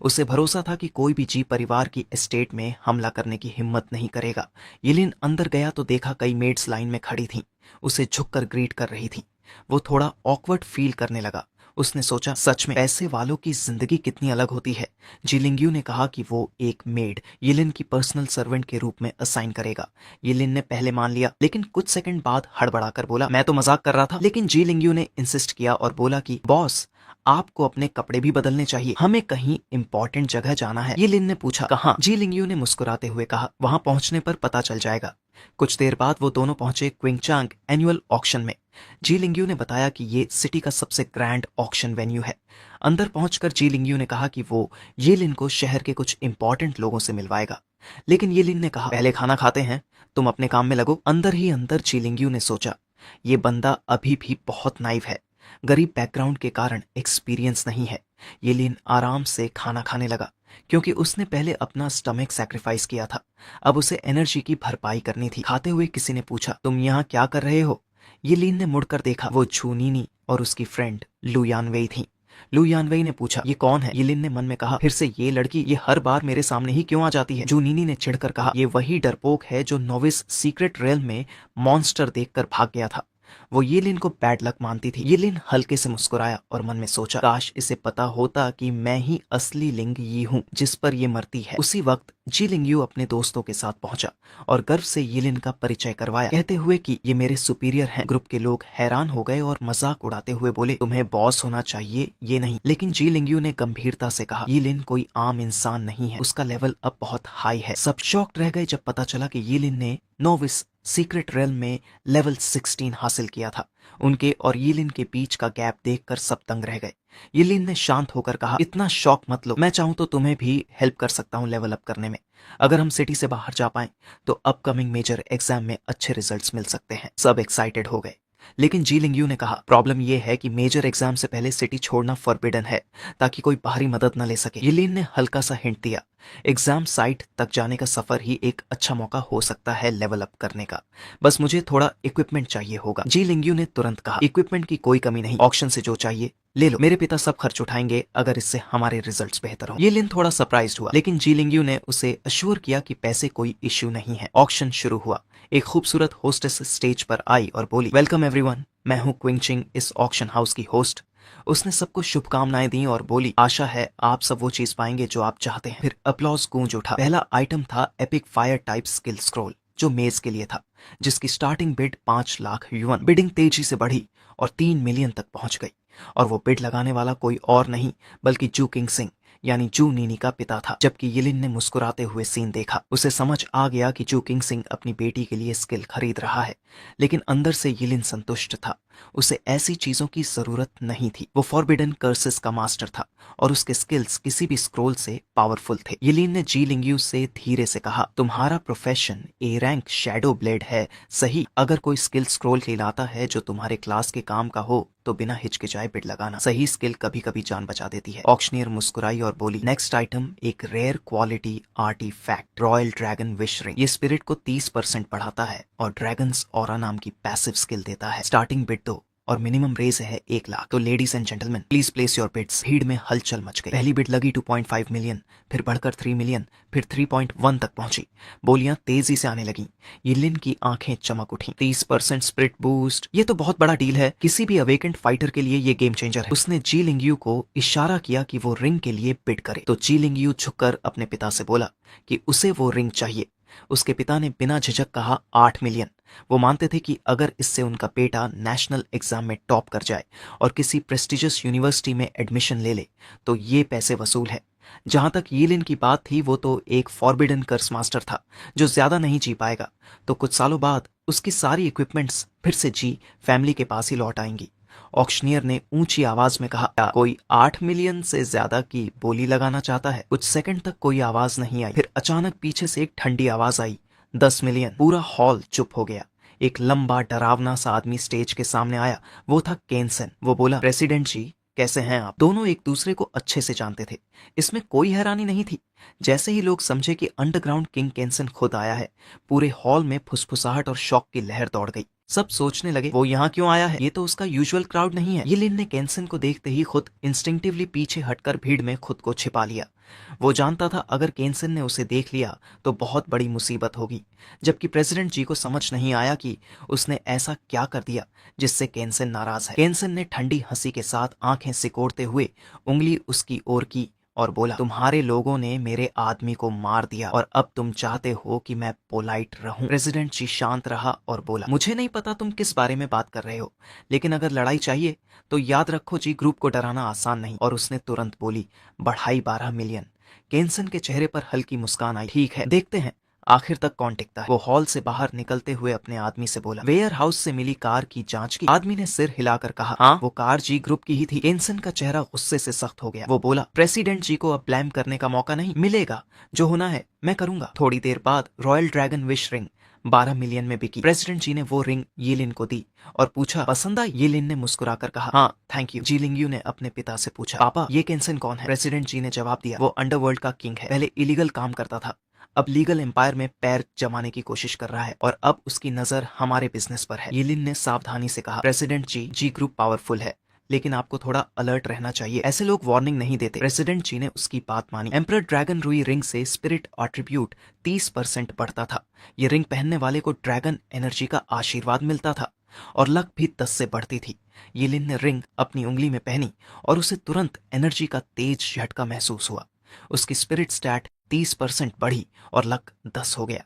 A: उसे भरोसा था कि कोई भी जी परिवार की एस्टेट में हमला करने की हिम्मत नहीं करेगा। यिलिन अंदर गया तो देखा कई मेड्स लाइन में खड़ी थीं, उसे झुककर ग्रीट कर रही थीं। वो थोड़ा ऑकवर्ड फील करने लगा। उसने सोचा, सच में पैसे वालों की जिंदगी कितनी अलग होती है। जिलिंग्यू ने कहा कि वो एक मेड यिलिन की पर्सनल सर्वेंट के रूप में असाइन करेगा। यिलिन ने पहले मान लिया, लेकिन कुछ सेकंड बाद हड़बड़ाकर बोला, मैं तो मजाक कर रहा था। लेकिन जिलिंग्यू ने इंसिस्ट किया और बोला कि बॉस, आपको अपने कपड़े भी बदलने चाहिए, हमें कहीं इंपॉर्टेंट जगह जाना है। यिलिन ने पूछा, कहाँ? जिलिंग्यू ने मुस्कुराते हुए कहा, वहां पहुंचने पर पता चल जाएगा। कुछ देर बाद वो दोनों पहुंचे क्विंगचांग एनुअल ऑक्शन में। जी लिंग्यू ने बताया कि ये सिटी का सबसे ग्रैंड ऑक्शन वेन्यू है। अंदर पहुंचकर जी लिंग्यू ने कहा कि वो येलिन को शहर के कुछ इंपॉर्टेंट लोगों से मिलवाएगा। लेकिन येलिन ने कहा, पहले खाना खाते हैं, तुम अपने काम में लगो। अंदर ही अंदर जी लिंग्यू ने सोचा, ये बंदा अभी भी बहुत नाइव है, गरीब बैकग्राउंड के कारण एक्सपीरियंस नहीं है। येलिन आराम से खाना खाने लगा क्योंकि उसने पहले अपना स्टमक सैक्रिफाइस किया था। अब उसे एनर्जी की भरपाई करनी थी। खाते हुए किसी ने पूछा, तुम यहाँ क्या कर रहे हो? यिलिन ने मुड़कर देखा, वो झूनीनी और उसकी फ्रेंड लू यानवेई थी। लू यानवेई ने पूछा, ये कौन है? यिलिन ने मन में कहा, फिर से ये लड़की, ये हर बार मेरे सामने ही क्यों आ जाती है? जूनीनी ने चिढ़कर कहा, ये वही डरपोक है जो नोविस सीक्रेट रेल में मॉन्स्टर देखकर भाग गया था। वो येलिन को बैड लक मानती थी। येलिन हल्के से मुस्कुराया और मन में सोचा, काश इसे पता होता कि मैं ही असली लिंग यी हूँ जिस पर ये मरती है। उसी वक्त जी लिंग यू अपने दोस्तों के साथ पहुंचा और गर्व से येलिन का परिचय करवाया, कहते हुए कि ये मेरे सुपीरियर हैं। ग्रुप के लोग हैरान हो गए और मजाक उड़ाते हुए बोले, तुम्हें बॉस होना चाहिए, ये नहीं। लेकिन जी लिंग यू ने गंभीरता से कहा, येलिन कोई आम इंसान नहीं है, उसका लेवल अब बहुत हाई है। सब शॉक्ड रह गए जब पता चला कि येलिन ने नोविस सीक्रेट रेल में लेवल 16 हासिल किया था। उनके और यिलिन के बीच का गैप देखकर सब दंग रह गए। यिलिन ने शांत होकर कहा, इतना शॉक मत लो, मैं चाहूं तो तुम्हें भी हेल्प कर सकता हूं लेवल अप करने में। अगर हम सिटी से बाहर जा पाएं तो अपकमिंग मेजर एग्जाम में अच्छे रिजल्ट्स मिल सकते हैं। सब एक्साइटेड हो गए। लेकिन जी लिंग यू ने कहा, प्रॉब्लम यह है कि मेजर एग्जाम से पहले सिटी छोड़ना फॉरबिडन है ताकि कोई बाहरी मदद न ले सके। यिलिन ने हल्का सा हिंट दिया, एग्जाम साइट तक जाने का सफर ही एक अच्छा मौका हो सकता है लेवल अप करने का। बस मुझे थोड़ा इक्विपमेंट चाहिए होगा। जी लिंग यू ने तुरंत कहा, इक्विपमेंट की कोई कमी नहीं, ऑक्शन से जो चाहिए ले लो, मेरे पिता सब खर्च उठाएंगे अगर इससे हमारे रिजल्ट्स बेहतर हो। येलिन थोड़ा सरप्राइज्ड हुआ, लेकिन जी लिंग यू ने उसे अश्योर किया कि पैसे कोई इश्यू नहीं है। ऑक्शन शुरू हुआ। एक खूबसूरत होस्टेस स्टेज पर आई और बोली, वेलकम एवरीवन, मैं हूं क्विंगचिंग, इस ऑक्शन हाउस की होस्ट। उसने सबको शुभकामनाएं दी और बोली, आशा है आप सब वो चीज पाएंगे जो आप चाहते हैं। फिर अप्लॉज गूंज उठा। पहला आइटम था epic fire type skill scroll, जो मेज के लिए था, जिसकी स्टार्टिंग बिड 5 लाख युवन। बिडिंग तेजी से बढ़ी और 3 मिलियन तक पहुंच गई। और वो बिड लगाने वाला कोई और नहीं बल्कि जू किंग सिंह यानी जू नीनी का पिता था। जबकि यिलिन ने मुस्कुराते हुए सीन देखा, उसे समझ आ गया कि जू किंग सिंह अपनी बेटी के लिए स्किल खरीद रहा है। लेकिन अंदर से यिलिन संतुष्ट था, उसे ऐसी चीजों की जरूरत नहीं थी। वो फॉरबिडन कर्सेस का मास्टर था और उसके स्किल्स किसी भी स्क्रोल से पावरफुल थे। यिलिन ने जी लिंग यू से धीरे से कहा, तुम्हारा profession A rank shadow blade है, सही? अगर कोई स्किल स्क्रोल खिलाता है जो तुम्हारे क्लास के काम का हो तो बिना हिचकिचाए बिड लगाना, सही स्किल कभी कभी जान बचा देती है। ऑक्शनियर मुस्कुराई और बोली, नेक्स्ट आइटम एक rare quality artifact, royal dragon wish ring. ये स्पिरिट को 30% बढ़ाता है और ड्रैगन्स ऑरा नाम की पैसिव स्किल देता है। स्टार्टिंग बिड दो और मिनिमम रेज है 1 लाख। तो ladies and gentleman, please place your bids. भीड़ में हलचल मच गई। पहली बिड लगी 2.5 मिलियन, फिर बढ़कर 3 मिलियन, फिर 3.1 तक पहुंची। बोलियां तेजी से आने लगी। यिलिन की आंखें चमक उठी। 30% स्पिरिट बूस्ट, ये तो बहुत बड़ा डील है। किसी भी अवेकेंट फाइटर के लिए ये गेम चेंजर है। उसने जी लिंग यू को इशारा किया कि वो रिंग के लिए बिड करे, तो जी लिंग यू झुककर अपने पिता से बोला कि उसे वो रिंग चाहिए। उसके पिता ने बिना झिझक कहा 8 मिलियन। वो मानते थे कि अगर इससे उनका बेटा नेशनल एग्जाम में टॉप कर जाए और किसी प्रेस्टिजियस यूनिवर्सिटी में एडमिशन ले ले तो ये पैसे वसूल है। जहां तक यिलिन की बात थी, वो तो एक फॉरबिडन कर्स मास्टर था जो ज्यादा नहीं जी पाएगा। तो कुछ सालों बाद उसकी सारी इक्विपमेंट्स फिर से जी फैमिली के पास ही लौट आएंगी। ऑक्शनियर ने ऊंची आवाज में कहा, क्या कोई 8 मिलियन से ज्यादा की बोली लगाना चाहता है? कुछ सेकंड तक कोई आवाज नहीं आई। फिर अचानक पीछे से एक ठंडी आवाज आई, 10 मिलियन। पूरा हॉल चुप हो गया। एक लंबा डरावना सा आदमी स्टेज के सामने आया। वो था केनसन। वो बोला, प्रेसिडेंट जी, कैसे हैं आप? दोनों एक दूसरे को अच्छे से जानते थे, इसमें कोई हैरानी नहीं थी। जैसे ही लोग समझे कि अंडरग्राउंड किंग केनसन खुद आया है, पूरे हॉल में फुसफुसाहट और शौक की लहर दौड़ गई। सब सोचने लगे वो यहाँ क्यों आया है, ये तो उसका यूजुअल क्राउड नहीं है। यिलिन ने केंसन को देखते ही खुद इंस्टिंक्टिवली पीछे हटकर भीड़ में खुद को छिपा लिया। वो जानता था अगर केंसन ने उसे देख लिया तो बहुत बड़ी मुसीबत होगी, जबकि प्रेसिडेंट जी को समझ नहीं आया कि उसने ऐसा क्या कर दिया जिससे केंसन नाराज है। केंसन ने ठंडी हंसी के साथ आंखें सिकोड़ते हुए उंगली उसकी ओर की और बोला, तुम्हारे लोगों ने मेरे आदमी को मार दिया और अब तुम चाहते हो कि मैं पोलाइट रहूं। प्रेसिडेंट जी शांत रहा और बोला, मुझे नहीं पता तुम किस बारे में बात कर रहे हो, लेकिन अगर लड़ाई चाहिए तो याद रखो जी, ग्रुप को डराना आसान नहीं। और उसने तुरंत बोली, बढ़ाई 12 मिलियन। केंसन के चेहरे पर हल्की मुस्कान आई। ठीक है, देखते हैं आखिर तक कौन टिकता है। वो हॉल से बाहर निकलते हुए अपने आदमी से बोला, वेयर हाउस से मिली कार की जांच की। आदमी ने सिर हिलाकर कहा, हाँ, वो कार जी ग्रुप की ही थी। केंसन का चेहरा गुस्से से सख्त हो गया। वो बोला, प्रेसिडेंट जी को अब ब्लेम करने का मौका नहीं मिलेगा, जो होना है मैं करूंगा। थोड़ी देर बाद royal dragon wish ring 12 million में बिकी। प्रेसिडेंट जी ने वो रिंग यिलिन को दी और पूछा, पसंद आई? यिलिन ने मुस्कुराकर कहा, हाँ थैंक यू। जी लिंगयू ने अपने पिता से पूछा, पापा ये केंसन कौन है? प्रेसिडेंट जी ने जवाब दिया, वो अंडरवर्ल्ड का किंग है। पहले इलीगल काम करता था, अब लीगल एम्पायर में पैर जमाने की कोशिश कर रहा है और अब उसकी नजर हमारे बिजनेस पर है। यिलिन ने सावधानी से कहा, प्रेसिडेंट जी, जी ग्रुप पावरफुल है, लेकिन आपको थोड़ा अलर्ट रहना चाहिए, ऐसे लोग वार्निंग नहीं देते। प्रेसिडेंट जी ने उसकी बात मानी। एम्परर ड्रैगन रुई रिंग से स्पिरिट एट्रीब्यूट 30% बढ़ता था। ये रिंग पहनने वाले को ड्रैगन एनर्जी का आशीर्वाद मिलता था और लक भी 10 से बढ़ती थी। यिलिन ने रिंग अपनी उंगली में पहनी और उसे तुरंत एनर्जी का तेज झटका महसूस हुआ। उसकी स्पिरिट स्टैट 30% बढ़ी और लक 10 हो गया।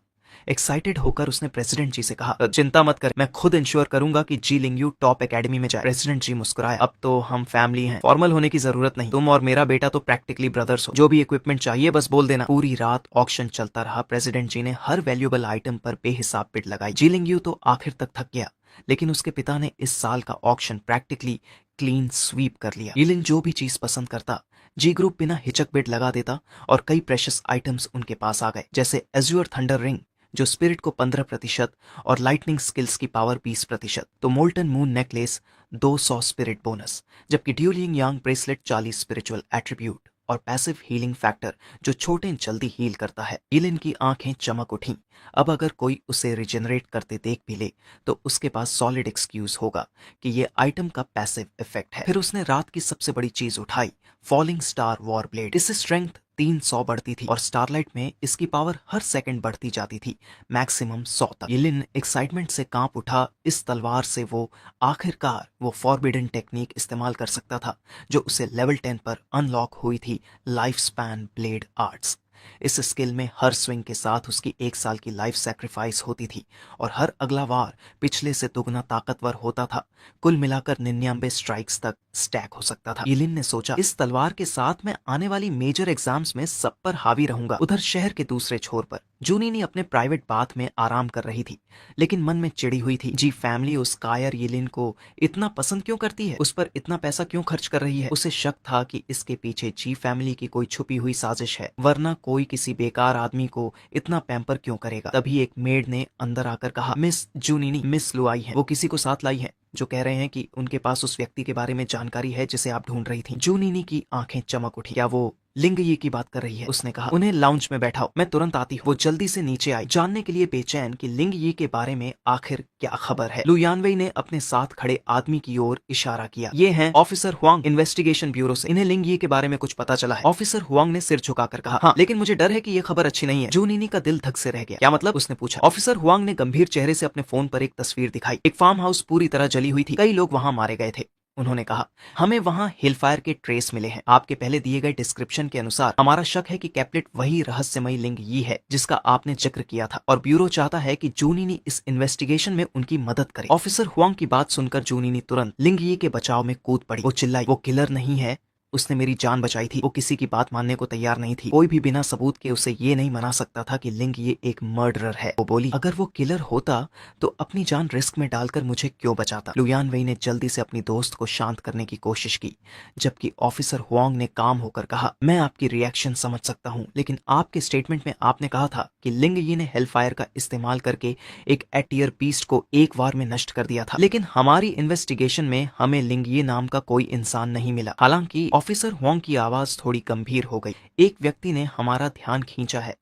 A: एक्साइटेड होकर उसने प्रेसिडेंट जी से कहा, चिंता मत कर, मैं खुद इंश्योर करूंगा कि जी लिंगयू टॉप एकेडमी में जाए। प्रेसिडेंट जी मुस्कुराए, अब तो हम फैमिली हैं, फॉर्मल होने की जरूरत नहीं, तुम और मेरा बेटा तो प्रैक्टिकली ब्रदर्स हो, जो भी इक्विपमेंट चाहिए बस बोल देना। पूरी रात ऑक्शन चलता रहा। प्रेसिडेंट जी ने हर वैल्यूएबल आइटम पर बेहिसाब बिड लगाई। जी लिंगयू तो आखिर तक थक गया, लेकिन उसके पिता ने इस साल का ऑक्शन प्रैक्टिकली क्लीन स्वीप कर लिया। यिलिन जो भी चीज पसंद करता, जी ग्रुप बिना हिचक बिड लगा देता और कई प्रेशियस आइटम्स उनके पास आ गए, जैसे एज्योर थंडर रिंग जो स्पिरिट को 15% और लाइटनिंग स्किल्स की पावर 20%, तो molten moon necklace 200 spirit bonus, जबकि ड्यूलिंग यांग ब्रेसलेट 40 स्पिरिचुअल एट्रीब्यूट और पैसिव हीलिंग फैक्टर जो छोटे जल्दी हील करता है। यिलिन की आंखें चमक उठीं। अब अगर कोई उसे रिजेनरेट करते देख भी ले तो उसके पास सॉलिड एक्सक्यूज होगा कि ये आइटम का पैसिव इफेक्ट है। फिर उसने रात की सबसे बड़ी चीज उठाई, फॉलिंग स्टार वॉर ब्लेड। इससे स्ट्रेंथ 300 बढ़ती थी और स्टारलाइट में इसकी पावर हर सेकंड बढ़ती जाती थी, मैक्सिमम 100 तक। यिलिन एक्साइटमेंट से कांप उठा। इस तलवार से वो आखिरकार वो फॉरबिडन टेक्निक इस्तेमाल कर सकता था जो उसे लेवल 10 पर अनलॉक हुई थी, लाइफ स्पैन ब्लेड आर्ट्स। इस स्किल में हर स्विंग के साथ उसकी 1 साल की लाइफ सैक्रिफाइस होती थी और हर अगला वार पिछले से दोगुना ताकतवर होता था। कुल मिलाकर 99 स्ट्राइक्स तक स्टैक हो सकता था। यिलिन ने सोचा, इस तलवार के साथ मैं आने वाली मेजर एग्जाम्स में सब पर हावी रहूंगा। उधर शहर के दूसरे छोर पर जूनिनी अपने प्राइवेट बाथ में आराम कर रही थी, लेकिन मन में चिड़ी हुई थी। जी फैमिली उस कायर यिलिन को इतना पसंद क्यों करती है, उस पर इतना पैसा क्यों खर्च कर रही है। उसे शक था कि इसके पीछे जी फैमिली की कोई छुपी हुई साजिश है, वरना कोई किसी बेकार आदमी को इतना पैम्पर क्यों करेगा। तभी एक मेड ने अंदर आकर कहा, मिस जूनिनी, मिस लू आई है, वो किसी को साथ लाई है जो कह रहे हैं कि उनके पास उस व्यक्ति के बारे में जानकारी है जिसे आप ढूंढ रही थी। जूनिनी की आंखें चमक उठी। क्या वो लिंग ये की बात कर रही है? उसने कहा, उन्हें लाउंज में बैठाओ, मैं तुरंत आती हूँ। वो जल्दी से नीचे आई, जानने के लिए बेचैन कि लिंग ये के बारे में आखिर क्या खबर है। लू यानवेई ने अपने साथ खड़े आदमी की ओर इशारा किया, ये हैं ऑफिसर हुआंग, इन्वेस्टिगेशन ब्यूरो से, इन्हें लिंग ये के बारे में कुछ पता चला है। ऑफिसर हुआंग ने सिर झुकाकर कहा, हाँ, लेकिन मुझे डर है कि ये खबर अच्छी नहीं है। जूनिनी का दिल धक से रह गया। क्या मतलब? उसने पूछा। ऑफिसर हुआंग ने गंभीर चेहरे से अपने फोन पर एक तस्वीर दिखाई। एक फार्म हाउस पूरी तरह जली हुई थी, कई लोग वहां मारे गए थे। उन्होंने कहा, हमें वहां हिलफायर के ट्रेस मिले हैं। आपके पहले दिए गए डिस्क्रिप्शन के अनुसार हमारा शक है कि कैप्लेट वही रहस्यमयी लिंग यी है जिसका आपने जिक्र किया था और ब्यूरो चाहता है कि जूनिनी इस इन्वेस्टिगेशन में उनकी मदद करे। ऑफिसर हुआंग की बात सुनकर जूनिनी तुरंत लिंग यी के बचाव में कूद पड़ी। वो चिल्लाई, वो किलर नहीं है, उसने मेरी जान बचाई थी। वो किसी की बात मानने को तैयार नहीं थी। कोई भी बिना सबूत के उसे ये नहीं मना सकता था कि लिंग ये एक मर्डरर है। वो बोली, अगर वो किलर होता तो अपनी जान रिस्क में डालकर मुझे क्यों बचाता। लू यानवेई ने जल्दी से अपनी दोस्त को शांत करने की कोशिश की, जबकि ऑफिसर हुआंग ने काम होकर कहा, मैं आपकी रिएक्शन समझ सकता हूँ, लेकिन आपके स्टेटमेंट में आपने कहा था कि लिंग ये ने हेलफायर का इस्तेमाल करके एक एटियर बीस्ट को एक बार में नष्ट कर दिया था, लेकिन हमारी इन्वेस्टिगेशन में हमें लिंग ये नाम का कोई इंसान नहीं मिला। हालांकि ऑफिसर हुआंग की आवाज थोड़ी गंभीर हो गई, एक व्यक्ति ने हमारा ध्यान खींचा है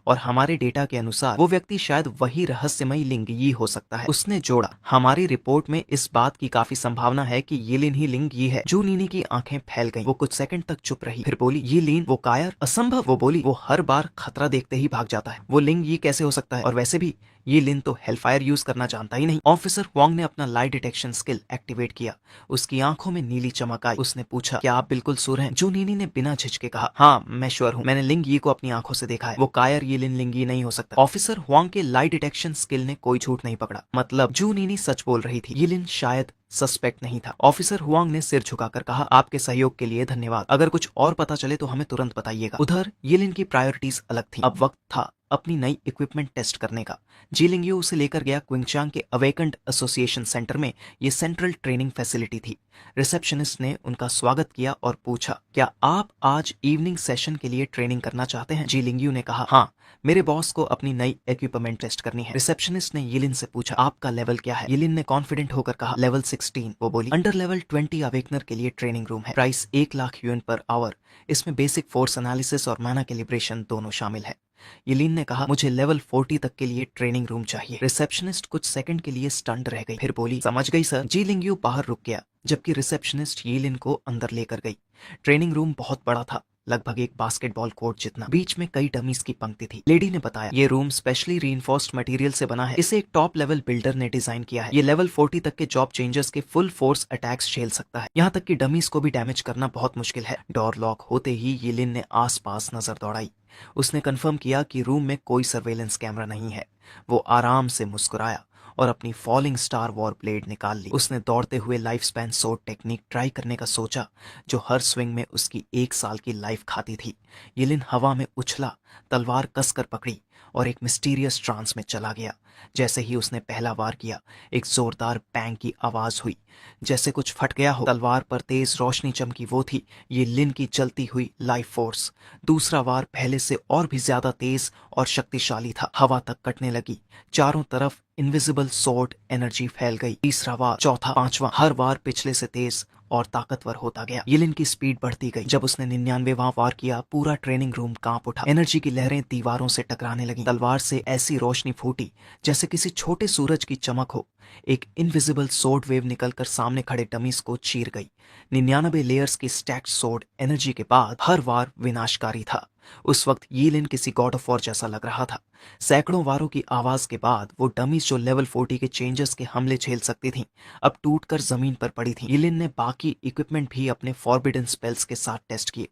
A: और हमारे डेटा के अनुसार वो व्यक्ति शायद वही रहस्यमयी लिंग यी हो सकता है। उसने जोड़ा, हमारी रिपोर्ट में इस बात की काफी संभावना है कि येलिन ही लिंग यी है। जू नीनी की आंखें फैल गईं। वो कुछ सेकंड तक चुप रही, फिर बोली, ये लीन वो कायर, असंभव। वो बोली, वो हर बार खतरा देखते ही भाग जाता है, वो लिंग यी कैसे हो सकता है? और वैसे भी ये लिन तो हेलफायर यूज करना जानता ही नहीं। ऑफिसर वांग ने अपना लाई डिटेक्शन स्किल एक्टिवेट किया। उसकी आंखों में नीली चमक आई। उसने पूछा, क्या आप बिल्कुल श्योर हैं? जू नीनी ने बिना झिझके कहा, हाँ मैं श्योर हूँ, मैंने लिंग यी को अपनी आंखों से देखा है, वो कायर ये लिन लिंग यी नहीं हो सकता। ऑफिसर वांग के लाई डिटेक्शन स्किल ने कोई झूठ नहीं पकड़ा, मतलब जू नीनी सच बोल रही थी। ये लिन शायद सस्पेक्ट नहीं था। ऑफिसर हुआंग ने सिर झुकाकर कहा, आपके सहयोग के लिए धन्यवाद, अगर कुछ और पता चले तो हमें तुरंत बताइएगा। उधर येलिन की प्रायोरिटीज अलग थी। अब वक्त था अपनी नई इक्विपमेंट टेस्ट करने का। जी लिंगयू उसे लेकर गया क्विंगचांग के अवेकंड एसोसिएशन सेंटर में। ये सेंट्रल ट्रेनिंग फैसिलिटी थी। रिसेप्शनिस्ट ने उनका स्वागत किया और पूछा, क्या आप आज इवनिंग सेशन के लिए ट्रेनिंग करना चाहते हैं? जी लिंगयू ने कहा, हाँ, मेरे बॉस को अपनी नई इक्विपमेंट टेस्ट करनी है। रिसेप्शनिस्ट ने येलिन से पूछा, आपका लेवल क्या है? येलिन ने कॉन्फिडेंट होकर कहा, लेवल 16। वो बोली, अंडर लेवल 20 अवेकनर के लिए ट्रेनिंग रूम है, प्राइस 1,00,000 युएन पर आवर, इसमें बेसिक फोर्स एनालिसिस और मैना कैलिब्रेशन दोनों शामिल है। येलिन ने कहा, मुझे लेवल 40 तक के लिए ट्रेनिंग रूम चाहिए। रिसेप्शनिस्ट कुछ सेकंड के लिए स्टंट रह गई, फिर बोली, समझ गई सर। जी लिंगयू बाहर रुक गया, जबकि रिसेप्शनिस्ट येलिन को अंदर लेकर गई। ट्रेनिंग रूम बहुत बड़ा था, लगभग एक बास्केटबॉल कोर्ट जितना। बीच में कई डमीज की पंक्ति थी। लेडी ने बताया, ये रूम स्पेशली रीइंफोर्स्ड मटेरियल से बना है, इसे एक टॉप लेवल बिल्डर ने डिजाइन किया है। ये लेवल 40 तक के जॉब चेंजर्स के फुल फोर्स अटैक्स झेल सकता है, यहाँ तक कि डमीज को भी डैमेज करना बहुत मुश्किल है। डोर लॉक होते ही येलिन ने आसपास नजर दौड़ाई। उसने कंफर्म किया कि रूम में कोई सर्वेलेंस कैमरा नहीं है। वो आराम से मुस्कुराया और अपनी फॉलिंग स्टार वॉर ब्लेड निकाल ली। उसने दौड़ते हुए life span sword technique try करने का सोचा, जो हर स्विंग में उसकी 1 साल की लाइफ खाती थी। येलिन हवा में उछला, तलवार कसकर पकड़ी और एक मिस्टीरियस ट्रांस में चला गया। जैसे ही उसने पहला वार किया, एक जोरदार बैंग की आवाज हुई, जैसे कुछ फट गया हो। तलवार पर तेज रोशनी चमकी, वो थी ये लिन की चलती हुई लाइफ फोर्स। दूसरा वार पहले से और भी ज्यादा तेज और शक्तिशाली था, हवा तक कटने लगी। चारों तरफ इनविजिबल सोर्ड एनर्जी फैल गई। तीसरा वार, चौथा, पांचवा, हर वार पिछले से तेज और ताकतवर होता गया। येलिन की स्पीड बढ़ती गई। जब उसने 99वां वार किया, पूरा ट्रेनिंग रूम कांप उठा। एनर्जी की लहरें दीवारों से टकराने लगी। तलवार से ऐसी रोशनी फूटी जैसे किसी छोटे सूरज की चमक हो। एक इनविजिबल सोर्ड वेव निकलकर सामने खड़े डमीज को चीर गई। 99 लेयर्स की स्टैक्ड सोर्ड एनर्जी के बाद हर वार विनाशकारी था। उस वक्त येलिन किसी गॉड ऑफ वॉर जैसा लग रहा था। सैकड़ों वारों की आवाज के बाद वो डमीज जो लेवल 40 के चेंजर्स के हमले झेल सकती थीं, अब टूटकर जमीन पर पड़ी थीं। येलिन ने बाकी इक्विपमेंट भी अपने फॉरबिडन स्पेल्स के साथ टेस्ट किए।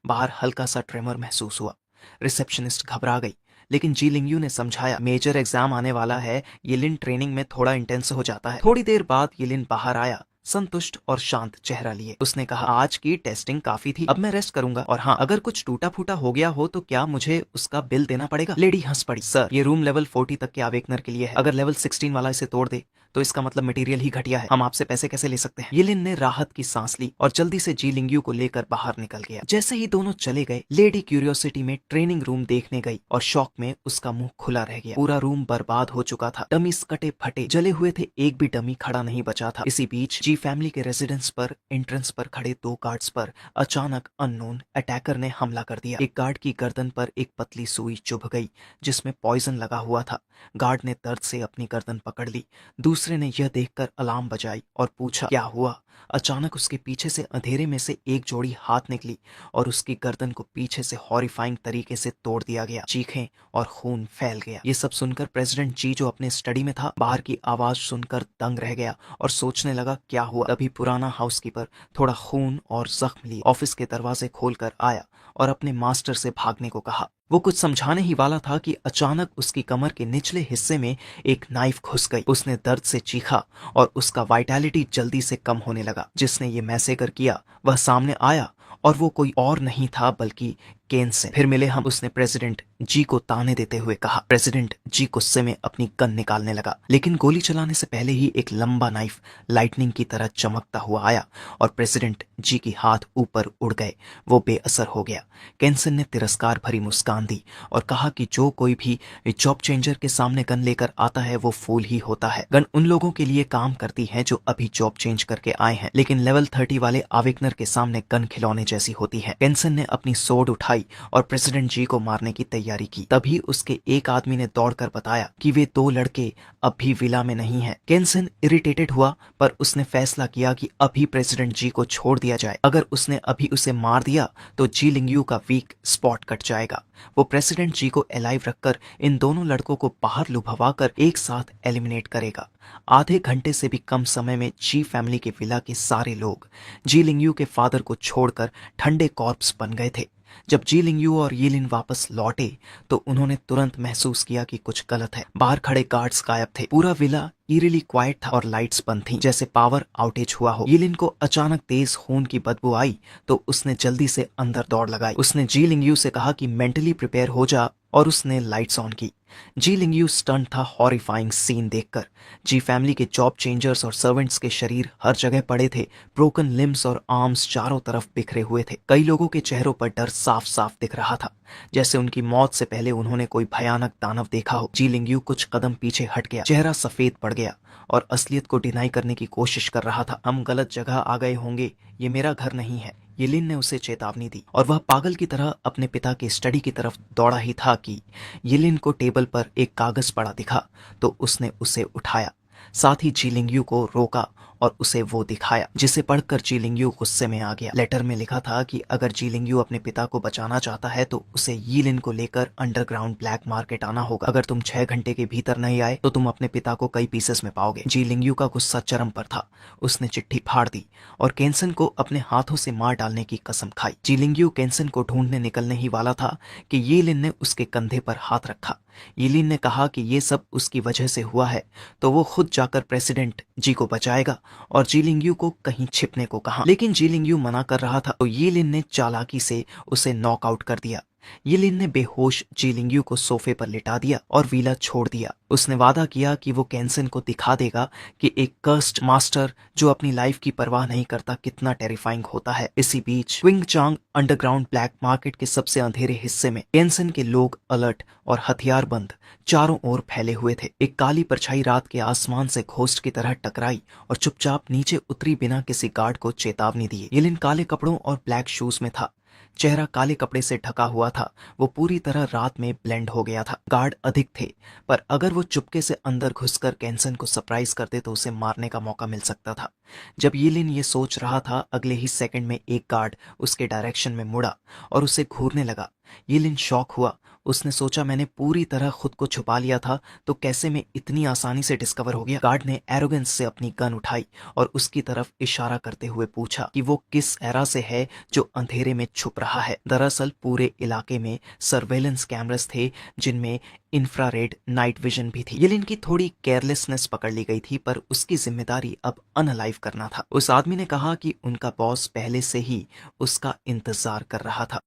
A: बाहर हल्का सा ट्रेमर महसूस हुआ। रिसेप्शनिस्ट घबरा गई, लेकिन जी लिंगयू ने समझाया, मेजर एग्जाम आने वाला है, येलिन ट्रेनिंग में थोड़ा इंटेंस हो जाता है। थोड़ी देर बाद येलिन बाहर आया, संतुष्ट और शांत चेहरा लिए। उसने कहा, आज की टेस्टिंग काफी थी, अब मैं रेस्ट करूंगा। और हाँ, अगर कुछ टूटा फूटा हो गया हो तो क्या मुझे उसका बिल देना पड़ेगा? लेडी हंस पड़ी, सर ये रूम लेवल 40 तक के अवेकनर के लिए है, अगर लेवल 16 वाला इसे तोड़ दे तो इसका मतलब मटेरियल ही घटिया है, हम आपसे पैसे कैसे ले सकते हैं? येलिन ने राहत की सांस ली और जल्दी से जी लिंगयू को लेकर बाहर निकल गया। जैसे ही दोनों चले गए, लेडी क्यूरियोसिटी में ट्रेनिंग रूम देखने गई और शौक में उसका मुंह खुला रह गया। पूरा रूम बर्बाद हो चुका था, डमीज कटे फटे जले हुए थे, एक भी डमी खड़ा नहीं बचा था। इसी बीच जी फैमिली के रेजिडेंस पर एंट्रेंस पर खड़े 2 गार्ड्स पर अचानक अननोन अटैकर ने हमला कर दिया। एक गार्ड की गर्दन पर एक पतली सुई चुभ गई जिसमें पॉइजन लगा हुआ था। गार्ड ने दर्द से अपनी गर्दन पकड़ ली। दूसरे ने यह देखकर अलार्म बजाई और पूछा, क्या हुआ? अचानक उसके पीछे से अंधेरे में से एक जोड़ी हाथ निकली और उसकी गर्दन को पीछे से हॉरिफाइंग तरीके से तोड़ दिया गया। चीखें और खून फैल गया। ये सब सुनकर प्रेसिडेंट जी, जो अपने स्टडी में था, बाहर की आवाज सुनकर दंग रह गया और सोचने लगा क्या हुआ। तभी पुराना हाउसकीपर थोड़ा खून और जख्म लिए ऑफिस के दरवाजे खोलकर आया और अपने मास्टर से भागने को कहा। वो कुछ समझाने ही वाला था कि अचानक उसकी कमर के निचले हिस्से में एक नाइफ घुस गई। उसने दर्द से चीखा और उसका वाइटैलिटी जल्दी से कम होने लगा। जिसने ये मैसेकर किया वह सामने आया और वो कोई और नहीं था बल्कि केन्सन। फिर मिले हम, उसने प्रेसिडेंट जी को ताने देते हुए कहा। प्रेसिडेंट जी गुस्से में अपनी गन निकालने लगा, लेकिन गोली चलाने से पहले ही एक लंबा नाइफ लाइटनिंग की तरह चमकता हुआ आया और प्रेसिडेंट जी की हाथ ऊपर उड़ गए। वो बेअसर हो गया। केन्सन ने तिरस्कार भरी मुस्कान दी और कहा कि जो कोई भी जॉब चेंजर के सामने गन लेकर आता है वो फूल ही होता है। गन उन लोगों के लिए काम करती है जो अभी जॉब चेंज करके आए हैं, लेकिन लेवल 30 वाले अवेकनर के सामने गन खिलौने जैसी होती है। केन्सन ने अपनी सोर्ड उठाई उठाई और प्रेसिडेंट जी को मारने की तैयारी की। तभी उसके एक आदमी ने दौड़कर बताया कि वे दो लड़के अब भी विला में नहीं हैं। केंसन इरिटेटेड हुआ, पर उसने फैसला किया कि अभी प्रेसिडेंट जी को छोड़ दिया जाए। अगर उसने अभी उसे मार दिया तो जी लिंगयू का वीक स्पॉट कट जाएगा। वो प्रेसिडेंट जी को अलाइव रखकर इन दोनों लड़कों को बाहर लुभवाकर एक साथ एलिमिनेट करेगा। आधे घंटे से भी कम समय में जी फैमिली के विला के सारे लोग जी लिंगयू के फादर को छोड़कर ठंडे कॉर्प्स बन गए थे। जब जी लिंगयू और यीलिन वापस लौटे तो उन्होंने तुरंत महसूस किया कि कुछ गलत है। बाहर खड़े गार्ड्स गायब थे, पूरा विला ईरिली क्वाइट था और लाइट्स बंद थीं, जैसे पावर आउटेज हुआ हो। यीलिन को अचानक तेज खून की बदबू आई तो उसने जल्दी से अंदर दौड़ लगाई। उसने जी लिंगयू से कहा कि मेंटली प्रिपेयर हो जा, और उसने लाइट्स ऑन की। जी लिंगयू स्टन था हॉरिफाइंग सीन देखकर। जी फैमिली के जॉब चेंजर्स और सर्वेंट्स के शरीर हर जगह पड़े थे, ब्रोकन लिम्स और आर्म्स चारों तरफ बिखरे हुए थे। कई लोगों के चेहरों पर डर साफ साफ दिख रहा था, जैसे उनकी मौत से पहले उन्होंने कोई भयानक दानव देखा हो। जी लिंगयू कुछ कदम पीछे हट गया, चेहरा सफेद पड़ गया और असलियत को डिनाई करने की कोशिश कर रहा था। हम गलत जगह आ गए होंगे, ये मेरा घर नहीं है, येलिन ने उसे चेतावनी दी। और वह पागल की तरह अपने पिता के स्टडी की तरफ दौड़ा ही था कि येलिन को टेबल पर एक कागज पड़ा दिखा तो उसने उसे उठाया, साथ ही जी लिंगयू को रोका और उसे वो दिखाया, जिसे पढ़कर जी लिंगयू गुस्से में आ गया। लेटर में लिखा था कि अगर जी लिंगयू अपने पिता को बचाना चाहता है तो उसे यीलिन को लेकर अंडरग्राउंड ब्लैक मार्केट आना होगा। अगर तुम 6 घंटे के भीतर नहीं आए तो तुम अपने पिता को कई पीसेस में पाओगे। जी लिंगयू का गुस्सा चरम पर था। उसने चिट्ठी फाड़ दी और केंसन को अपने हाथों से मार डालने की कसम खाई। जी लिंगयू केंसन को ढूंढने निकलने ही वाला था कि यीलिन ने उसके कंधे पर हाथ रखा। यीलिन ने कहा कि ये सब उसकी वजह से हुआ है, तो वो खुद जाकर प्रेसिडेंट जी को बचाएगा और जी लिंगयू को कहीं छिपने को कहा। लेकिन जी लिंगयू मना कर रहा था तो यीलिन ने चालाकी से उसे नॉकआउट कर दिया। यीलिन ने बेहोश जी लिंगयू को सोफे पर लिटा दिया और वीला छोड़ दिया। उसने वादा किया कि वो केंसन को दिखा देगा कि एक कर्स्ड मास्टर जो अपनी लाइफ की परवाह नहीं करता कितना टेरिफाइंग होता है। इसी बीच क्विंग चांग अंडरग्राउंड ब्लैक मार्केट के सबसे अंधेरे हिस्से में केंसन के लोग अलर्ट और हथियारबंद चारों ओर फैले हुए थे। एक काली परछाई रात के आसमान से घोस्ट की तरह टकराई और चुपचाप नीचे उतरी बिना किसी गार्ड को चेतावनी दिए। येलिन काले कपड़ों और ब्लैक शूज में था, चेहरा काले कपड़े से ढका हुआ था। वो पूरी तरह रात में ब्लेंड हो गया था। गार्ड अधिक थे, पर अगर वो चुपके से अंदर घुसकर केंसन को सरप्राइज करते तो उसे मारने का मौका मिल सकता था। जब यीलिन ये सोच रहा था, अगले ही सेकंड में एक गार्ड उसके डायरेक्शन में मुड़ा और उसे घूरने लगा। यीलिन शॉक हुआ। उसने सोचा मैंने पूरी तरह खुद को छुपा लिया था तो कैसे मैं इतनी आसानी से डिस्कवर हो गया। गार्ड ने एरोगेंस से अपनी गन उठाई और उसकी तरफ इशारा करते हुए पूछा कि वो किस एरा से है जो अंधेरे में छुप रहा है। दरअसल पूरे इलाके में सर्वेलेंस कैमरास थे जिनमें इंफ्रारेड नाइट विजन भी थी। येलिन की थोड़ी केयरलेसनेस पकड़ ली गई थी, पर उसकी जिम्मेदारी अब अनअलाइव करना था। उस आदमी ने कहा कि उनका बॉस पहले से ही उसका इंतजार कर रहा था।